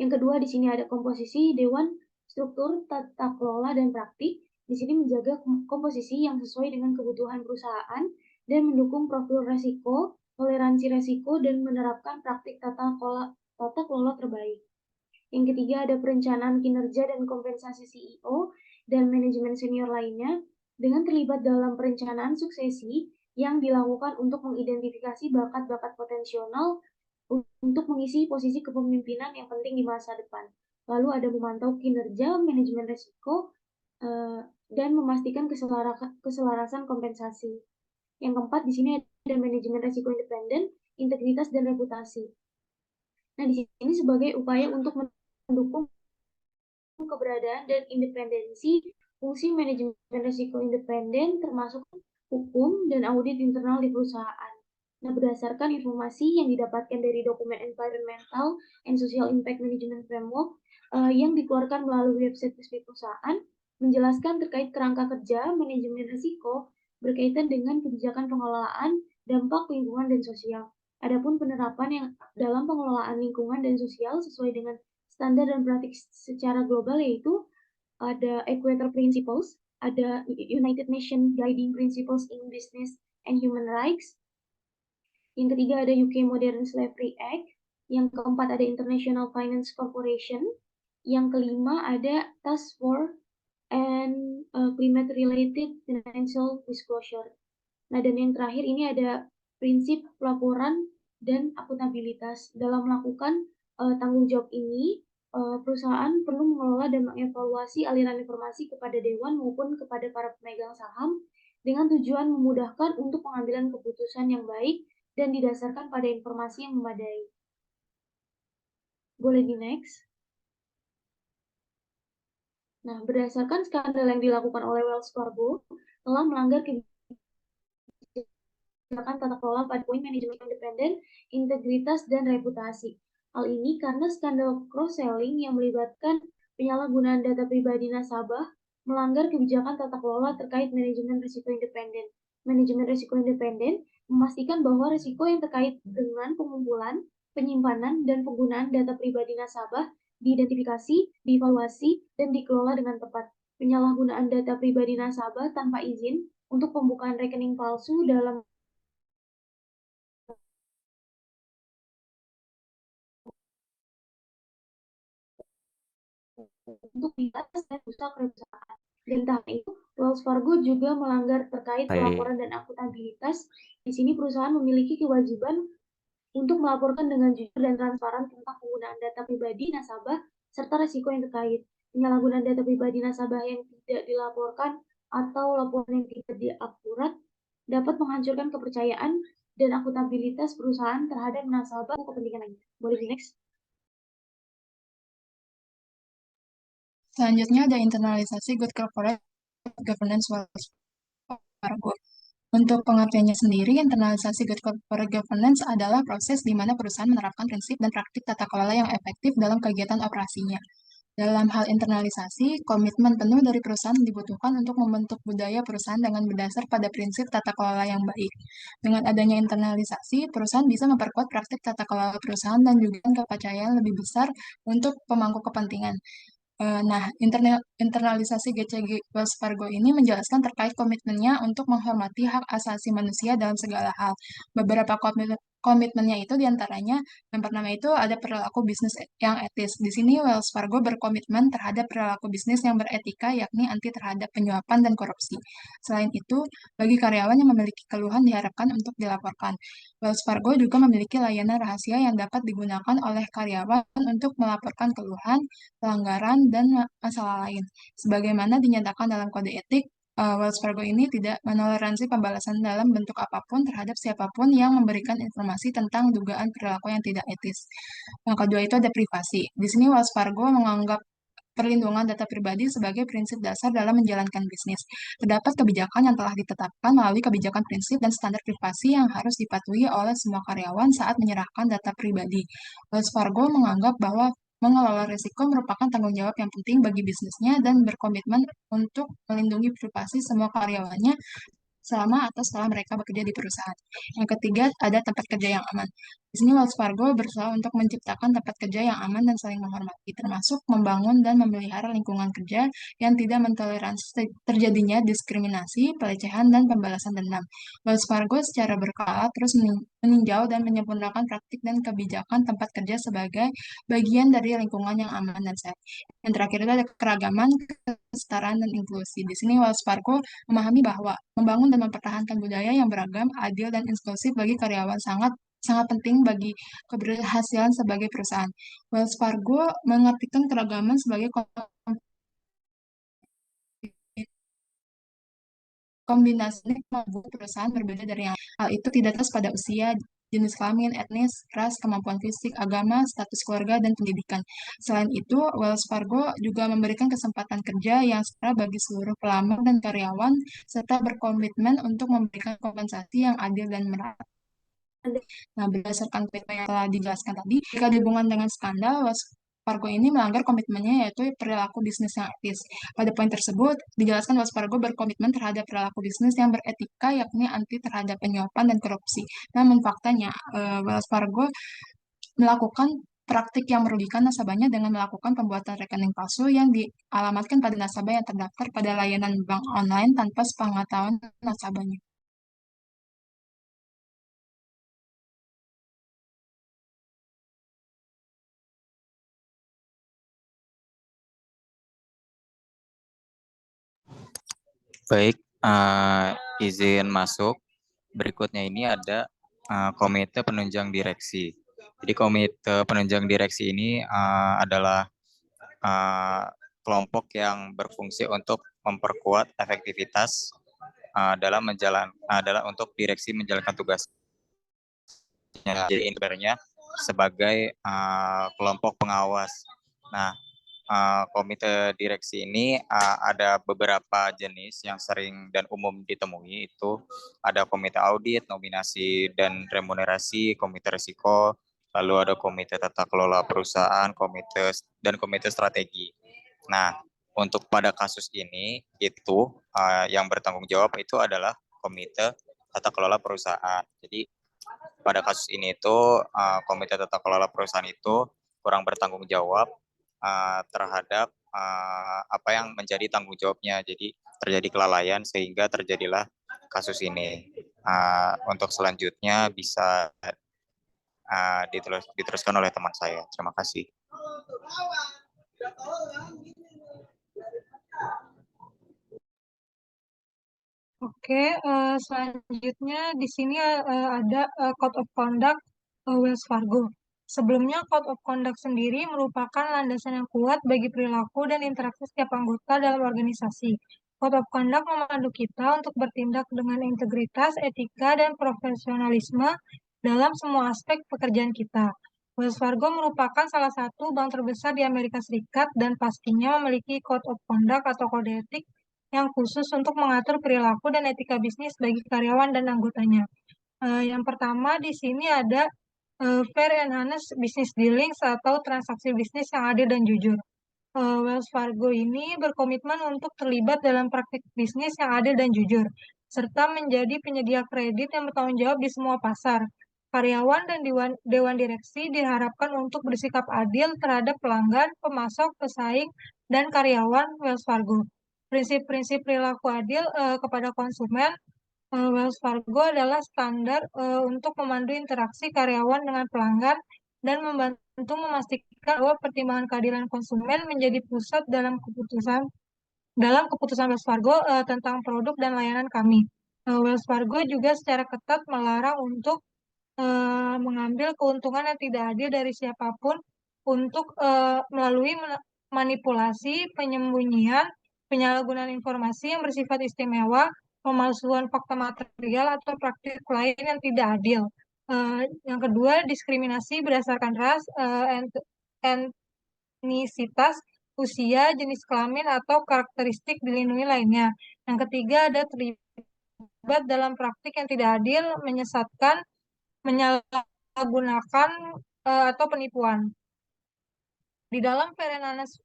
Yang kedua di sini ada komposisi Dewan, struktur, tata kelola, dan praktik. Di sini menjaga komposisi yang sesuai dengan kebutuhan perusahaan dan mendukung profil risiko, toleransi risiko, dan menerapkan praktik tata kelola terbaik. Yang ketiga ada perencanaan kinerja dan kompensasi CEO dan manajemen senior lainnya dengan terlibat dalam perencanaan suksesi yang dilakukan untuk mengidentifikasi bakat-bakat potensial untuk mengisi posisi kepemimpinan yang penting di masa depan. Lalu ada memantau kinerja, manajemen risiko, dan memastikan keselarasan kompensasi. Yang keempat, di sini ada manajemen risiko independen, integritas, dan reputasi. Nah, di sini sebagai upaya untuk mendukung keberadaan dan independensi fungsi manajemen risiko independen termasuk hukum dan audit internal di perusahaan. Nah, berdasarkan informasi yang didapatkan dari dokumen Environmental and Social Impact Management Framework yang dikeluarkan melalui website resmi perusahaan, menjelaskan terkait kerangka kerja manajemen risiko berkaitan dengan kebijakan pengelolaan dampak lingkungan dan sosial. Adapun penerapan yang dalam pengelolaan lingkungan dan sosial sesuai dengan standar dan praktik secara global yaitu ada Equator Principles, ada United Nations Guiding Principles in Business and Human Rights. Yang ketiga ada UK Modern Slavery Act. Yang keempat ada International Finance Corporation. Yang kelima ada Task Force and Climate Related Financial Disclosure. Nah, dan yang terakhir ini ada prinsip pelaporan dan akuntabilitas. Dalam melakukan tanggung jawab ini, perusahaan perlu mengelola dan mengevaluasi aliran informasi kepada dewan maupun kepada para pemegang saham dengan tujuan memudahkan untuk pengambilan keputusan yang baik dan didasarkan pada informasi yang memadai. Boleh di next. Nah, berdasarkan skandal yang dilakukan oleh Wells Fargo telah melanggar kebijakan tata kelola pada poin manajemen independen, integritas, dan reputasi. Hal ini karena skandal cross-selling yang melibatkan penyalahgunaan data pribadi nasabah melanggar kebijakan tata kelola terkait manajemen risiko independen. Manajemen risiko independen memastikan bahwa risiko yang terkait dengan pengumpulan, penyimpanan, dan penggunaan data pribadi nasabah diidentifikasi, dievaluasi, dan dikelola dengan tepat. Penyalahgunaan data pribadi nasabah tanpa izin untuk pembukaan rekening palsu dalam untuk dibatas dan rusak perusahaan. Dan tahap itu, Wells Fargo juga melanggar terkait pelaporan dan akuntabilitas. Di sini perusahaan memiliki kewajiban untuk melaporkan dengan jujur dan transparan tentang penggunaan data pribadi nasabah serta risiko yang terkait. Penyalahgunaan data pribadi nasabah yang tidak dilaporkan atau laporan yang tidak akurat dapat menghancurkan kepercayaan dan akuntabilitas perusahaan terhadap nasabah kepentingan lainnya. Boleh di next. Selanjutnya ada internalisasi Good Corporate Governance Wells Fargo. Untuk pengertiannya sendiri, internalisasi Good Corporate Governance adalah proses di mana perusahaan menerapkan prinsip dan praktik tata kelola yang efektif dalam kegiatan operasinya. Dalam hal internalisasi, komitmen penuh dari perusahaan dibutuhkan untuk membentuk budaya perusahaan dengan berdasar pada prinsip tata kelola yang baik. Dengan adanya internalisasi, perusahaan bisa memperkuat praktik tata kelola perusahaan dan juga kepercayaan lebih besar untuk pemangku kepentingan. Nah, internalisasi GCG Wells Fargo ini menjelaskan terkait komitmennya untuk menghormati hak asasi manusia dalam segala hal. Beberapa komitmennya itu diantaranya, yang pertama itu ada perilaku bisnis yang etis. Di sini Wells Fargo berkomitmen terhadap perilaku bisnis yang beretika, yakni anti terhadap penyuapan dan korupsi. Selain itu, bagi karyawan yang memiliki keluhan diharapkan untuk dilaporkan. Wells Fargo juga memiliki layanan rahasia yang dapat digunakan oleh karyawan untuk melaporkan keluhan, pelanggaran, dan masalah lain. Sebagaimana dinyatakan dalam kode etik, Wells Fargo ini tidak menoleransi pembalasan dalam bentuk apapun terhadap siapapun yang memberikan informasi tentang dugaan perilaku yang tidak etis. Yang kedua itu ada privasi. Di sini Wells Fargo menganggap perlindungan data pribadi sebagai prinsip dasar dalam menjalankan bisnis. Terdapat kebijakan yang telah ditetapkan melalui kebijakan prinsip dan standar privasi yang harus dipatuhi oleh semua karyawan saat menyerahkan data pribadi. Wells Fargo menganggap bahwa mengelola risiko merupakan tanggung jawab yang penting bagi bisnisnya dan berkomitmen untuk melindungi privasi semua karyawannya selama atau setelah mereka bekerja di perusahaan. Yang ketiga, ada tempat kerja yang aman. Di sini Wells Fargo berusaha untuk menciptakan tempat kerja yang aman dan saling menghormati, termasuk membangun dan memelihara lingkungan kerja yang tidak mentoleransi terjadinya diskriminasi, pelecehan, dan pembalasan dendam. Wells Fargo secara berkala terus meninjau dan menyempurnakan praktik dan kebijakan tempat kerja sebagai bagian dari lingkungan yang aman dan sehat. Yang terakhir itu ada keragaman, kesetaraan, dan inklusi. Di sini Wells Fargo memahami bahwa membangun dan mempertahankan budaya yang beragam, adil, dan inklusif bagi karyawan sangat sangat penting bagi keberhasilan sebagai perusahaan. Wells Fargo mengartikan keragaman sebagai kombinasi membuat perusahaan berbeda dari yang lain. Hal itu tidak terbatas pada usia, jenis kelamin, etnis, ras, kemampuan fisik, agama, status keluarga, dan pendidikan. Selain itu, Wells Fargo juga memberikan kesempatan kerja yang setara bagi seluruh pelamar dan karyawan, serta berkomitmen untuk memberikan kompensasi yang adil dan merata. Nah, berdasarkan komitmen yang telah dijelaskan tadi, jika dihubungkan dengan skandal, Wells Fargo ini melanggar komitmennya yaitu perilaku bisnis yang etis. Pada poin tersebut, dijelaskan Wells Fargo berkomitmen terhadap perilaku bisnis yang beretika, yakni anti terhadap penyuapan dan korupsi. Namun faktanya, Wells Fargo melakukan praktik yang merugikan nasabahnya dengan melakukan pembuatan rekening palsu yang dialamatkan pada nasabah yang terdaftar pada layanan bank online tanpa sepengetahuan nasabahnya. Baik, izin masuk. Berikutnya ini ada komite penunjang direksi. Jadi komite penunjang direksi ini adalah kelompok yang berfungsi untuk memperkuat efektivitas adalah untuk direksi menjalankan tugas. Jadi ini sebenarnya sebagai kelompok pengawas. Nah, komite direksi ini ada beberapa jenis yang sering dan umum ditemui, itu ada komite audit, nominasi dan remunerasi, komite risiko, lalu ada komite tata kelola perusahaan, komite strategi. Nah, untuk pada kasus ini itu yang bertanggung jawab itu adalah komite tata kelola perusahaan. Jadi pada kasus ini itu komite tata kelola perusahaan itu kurang bertanggung jawab terhadap apa yang menjadi tanggung jawabnya. Jadi terjadi kelalaian sehingga terjadilah kasus ini. Untuk selanjutnya bisa diteruskan oleh teman saya. Terima kasih. Oke, selanjutnya di sini ada Code of Conduct Wells Fargo. Sebelumnya, Code of Conduct sendiri merupakan landasan yang kuat bagi perilaku dan interaksi setiap anggota dalam organisasi. Code of Conduct memandu kita untuk bertindak dengan integritas, etika, dan profesionalisme dalam semua aspek pekerjaan kita. Wells Fargo merupakan salah satu bank terbesar di Amerika Serikat dan pastinya memiliki Code of Conduct atau kode etik yang khusus untuk mengatur perilaku dan etika bisnis bagi karyawan dan anggotanya. Yang pertama di sini ada fair and honest business dealings atau transaksi bisnis yang adil dan jujur. Wells Fargo ini berkomitmen untuk terlibat dalam praktik bisnis yang adil dan jujur, serta menjadi penyedia kredit yang bertanggung jawab di semua pasar. Karyawan dan dewan direksi diharapkan untuk bersikap adil terhadap pelanggan, pemasok, pesaing, dan karyawan Wells Fargo. Prinsip-prinsip perilaku adil kepada konsumen Wells Fargo adalah standar untuk memandu interaksi karyawan dengan pelanggan dan membantu memastikan bahwa pertimbangan keadilan konsumen menjadi pusat dalam keputusan Wells Fargo tentang produk dan layanan kami. Wells Fargo juga secara ketat melarang untuk mengambil keuntungan yang tidak adil dari siapapun untuk melalui manipulasi, penyembunyian, penyalahgunaan informasi yang bersifat istimewa, pemalsuan fakta material, atau praktik lain yang tidak adil. Yang kedua, diskriminasi berdasarkan ras, etnisitas, usia, jenis kelamin, atau karakteristik dilindungi lainnya. Yang ketiga, ada terlibat dalam praktik yang tidak adil, menyesatkan, menyalahgunakan, atau penipuan. Di dalam fair and honest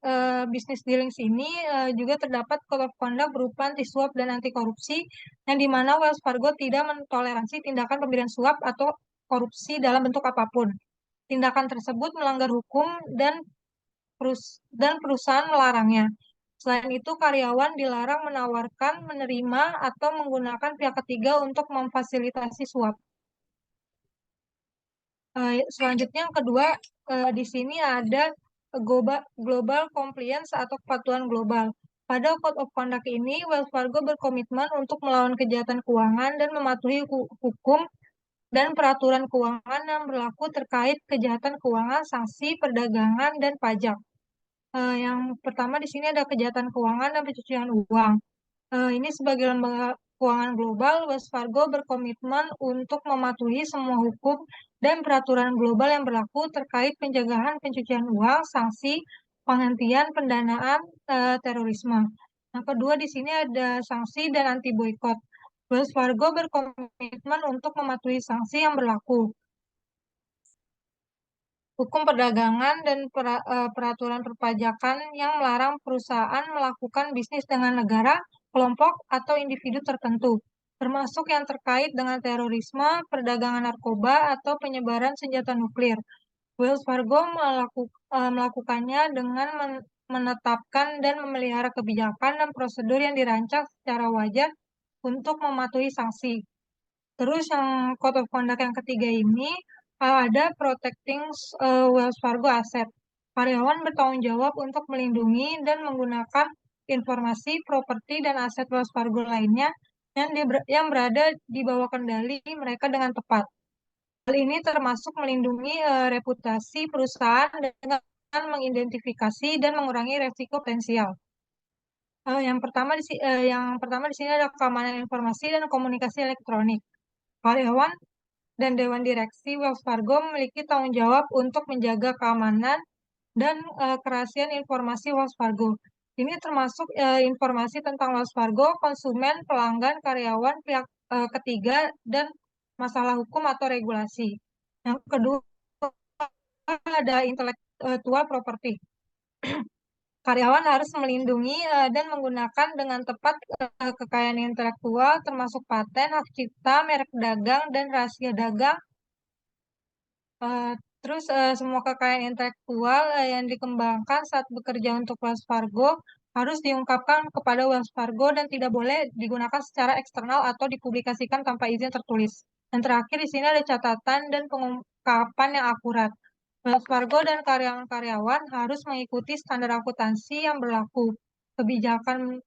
business dealings ini juga terdapat code of conduct berupa anti suap dan anti korupsi, yang dimana Wells Fargo tidak mentoleransi tindakan pemberian suap atau korupsi dalam bentuk apapun. Tindakan tersebut melanggar hukum dan perusahaan melarangnya. Selain itu, karyawan dilarang menawarkan, menerima, atau menggunakan pihak ketiga untuk memfasilitasi suap. Selanjutnya yang kedua, di sini ada global compliance atau kepatuhan global. Pada Code of Conduct ini, Wells Fargo berkomitmen untuk melawan kejahatan keuangan dan mematuhi hukum dan peraturan keuangan yang berlaku terkait kejahatan keuangan, sanksi, perdagangan, dan pajak. Yang pertama di sini ada kejahatan keuangan dan pencucian uang. Ini sebagai lembaga keuangan global, Wells Fargo berkomitmen untuk mematuhi semua hukum dan peraturan global yang berlaku terkait pencegahan pencucian uang, sanksi, penghentian pendanaan terorisme. Yang kedua di sini ada sanksi dan anti boykot. Wells Fargo berkomitmen untuk mematuhi sanksi yang berlaku. Hukum perdagangan dan peraturan perpajakan yang melarang perusahaan melakukan bisnis dengan negara, kelompok, atau individu tertentu, termasuk yang terkait dengan terorisme, perdagangan narkoba, atau penyebaran senjata nuklir. Wells Fargo melakukannya dengan menetapkan dan memelihara kebijakan dan prosedur yang dirancang secara wajar untuk mematuhi sanksi. Terus yang Code of Conduct yang ketiga ini ada Protecting Wells Fargo Asset. Karyawan bertanggung jawab untuk melindungi dan menggunakan informasi, properti, dan aset Wells Fargo lainnya yang berada di bawah kendali mereka dengan tepat. Hal ini termasuk melindungi reputasi perusahaan dengan mengidentifikasi dan mengurangi resiko potensial. Yang pertama di sini ada keamanan informasi dan komunikasi elektronik. Karyawan dan Dewan Direksi Wells Fargo memiliki tanggung jawab untuk menjaga keamanan dan kerahasiaan informasi Wells Fargo. Ini termasuk informasi tentang Wells Fargo, konsumen, pelanggan, karyawan, pihak ketiga, dan masalah hukum atau regulasi. Yang kedua ada intellectual property. Karyawan harus melindungi dan menggunakan dengan tepat kekayaan intelektual, termasuk paten, hak cipta, merek dagang, dan rahasia dagang. Terus semua kekayaan intelektual yang dikembangkan saat bekerja untuk Wells Fargo harus diungkapkan kepada Wells Fargo dan tidak boleh digunakan secara eksternal atau dipublikasikan tanpa izin tertulis. Dan terakhir di sini ada catatan dan pengungkapan yang akurat. Wells Fargo dan karyawan harus mengikuti standar akuntansi yang berlaku, kebijakan,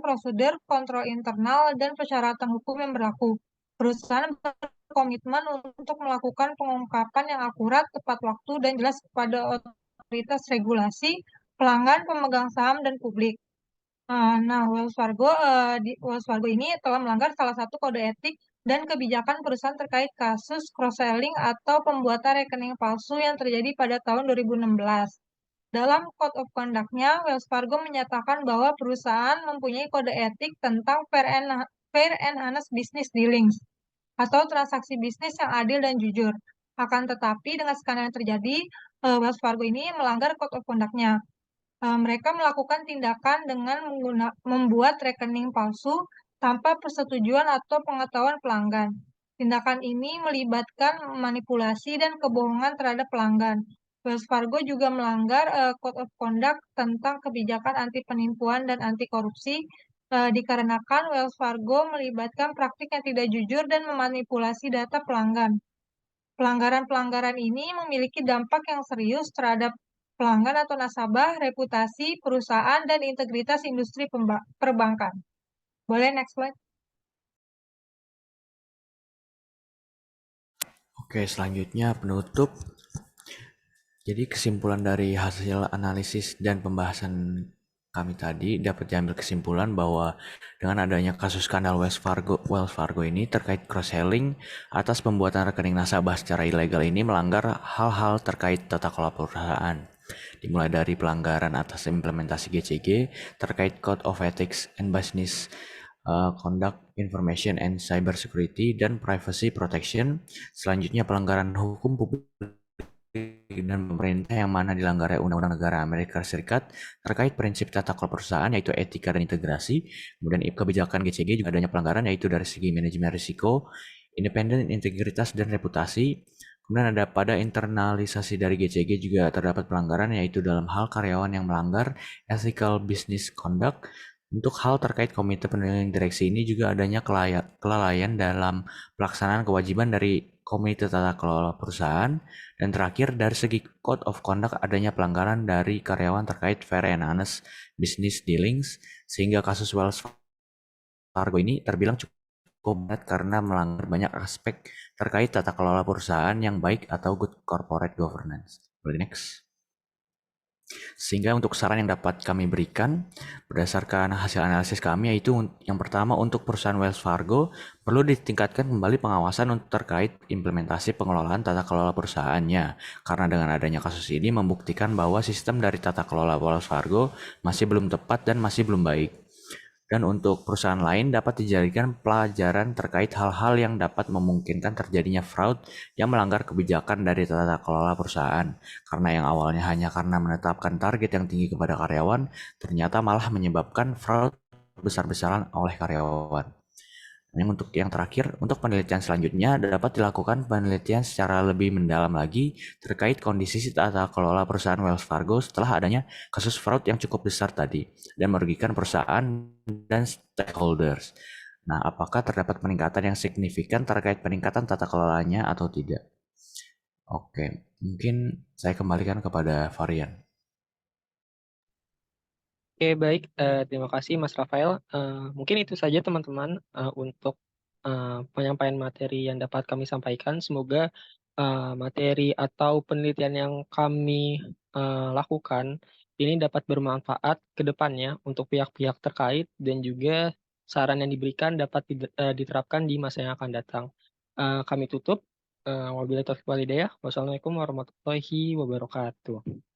prosedur, kontrol internal, dan persyaratan hukum yang berlaku. Perusahaan berkomitmen untuk melakukan pengungkapan yang akurat, tepat waktu, dan jelas kepada otoritas regulasi, pelanggan, pemegang saham, dan publik. Nah, Wells Fargo ini telah melanggar salah satu kode etik dan kebijakan perusahaan terkait kasus cross-selling atau pembuatan rekening palsu yang terjadi pada tahun 2016. Dalam Code of Conduct-nya, Wells Fargo menyatakan bahwa perusahaan mempunyai kode etik tentang fair and honest business dealings atau transaksi bisnis yang adil dan jujur. Akan tetapi, dengan skandal yang terjadi, Wells Fargo ini melanggar Code of Conduct-nya. Mereka melakukan tindakan dengan membuat rekening palsu tanpa persetujuan atau pengetahuan pelanggan. Tindakan ini melibatkan manipulasi dan kebohongan terhadap pelanggan. Wells Fargo juga melanggar Code of Conduct tentang kebijakan anti penipuan dan anti korupsi dikarenakan Wells Fargo melibatkan praktik yang tidak jujur dan memanipulasi data pelanggan. Pelanggaran-pelanggaran ini memiliki dampak yang serius terhadap pelanggan atau nasabah, reputasi perusahaan, dan integritas industri perbankan. Boleh next slide? Oke, selanjutnya penutup. Jadi kesimpulan dari hasil analisis dan pembahasan kami tadi dapat diambil kesimpulan bahwa dengan adanya kasus skandal Wells Fargo ini terkait cross-selling atas pembuatan rekening nasabah secara ilegal ini melanggar hal-hal terkait tata kelola perusahaan. Dimulai dari pelanggaran atas implementasi GCG terkait Code of Ethics and Business Conduct, Information and Cyber Security, dan Privacy Protection. Selanjutnya pelanggaran hukum publik dan pemerintah yang mana dilanggar Undang-Undang Negara Amerika Serikat terkait prinsip tata kelola perusahaan yaitu etika dan integrasi. Kemudian kebijakan GCG juga adanya pelanggaran yaitu dari segi manajemen risiko, independen, integritas, dan reputasi. Kemudian ada pada internalisasi dari GCG juga terdapat pelanggaran yaitu dalam hal karyawan yang melanggar ethical business conduct. Untuk hal terkait komite penilaian direksi ini juga adanya kelalaian dalam pelaksanaan kewajiban dari komite tata kelola perusahaan. Dan terakhir dari segi Code of Conduct adanya pelanggaran dari karyawan terkait fair and honest business dealings sehingga kasus Wells Fargo ini terbilang cukup berat karena melanggar banyak aspek terkait tata kelola perusahaan yang baik atau good corporate governance. Boleh next. Sehingga untuk saran yang dapat kami berikan berdasarkan hasil analisis kami yaitu yang pertama untuk perusahaan Wells Fargo perlu ditingkatkan kembali pengawasan untuk terkait implementasi pengelolaan tata kelola perusahaannya karena dengan adanya kasus ini membuktikan bahwa sistem dari tata kelola Wells Fargo masih belum tepat dan masih belum baik. Dan untuk perusahaan lain dapat dijadikan pelajaran terkait hal-hal yang dapat memungkinkan terjadinya fraud yang melanggar kebijakan dari tata kelola perusahaan. Karena yang awalnya hanya karena menetapkan target yang tinggi kepada karyawan, ternyata malah menyebabkan fraud besar-besaran oleh karyawan. Yang untuk yang terakhir, untuk penelitian selanjutnya dapat dilakukan penelitian secara lebih mendalam lagi terkait kondisi tata kelola perusahaan Wells Fargo setelah adanya kasus fraud yang cukup besar tadi dan merugikan perusahaan dan stakeholders. Nah, apakah terdapat peningkatan yang signifikan terkait peningkatan tata kelolanya atau tidak? Oke, mungkin saya kembalikan kepada Varian. Oke, baik. Terima kasih, Mas Rafael. Mungkin itu saja, teman-teman, untuk penyampaian materi yang dapat kami sampaikan. Semoga materi atau penelitian yang kami lakukan ini dapat bermanfaat ke depannya untuk pihak-pihak terkait dan juga saran yang diberikan dapat diterapkan di masa yang akan datang. Kami tutup. Wabillahi taufiq wal hidayah. Wassalamualaikum warahmatullahi wabarakatuh.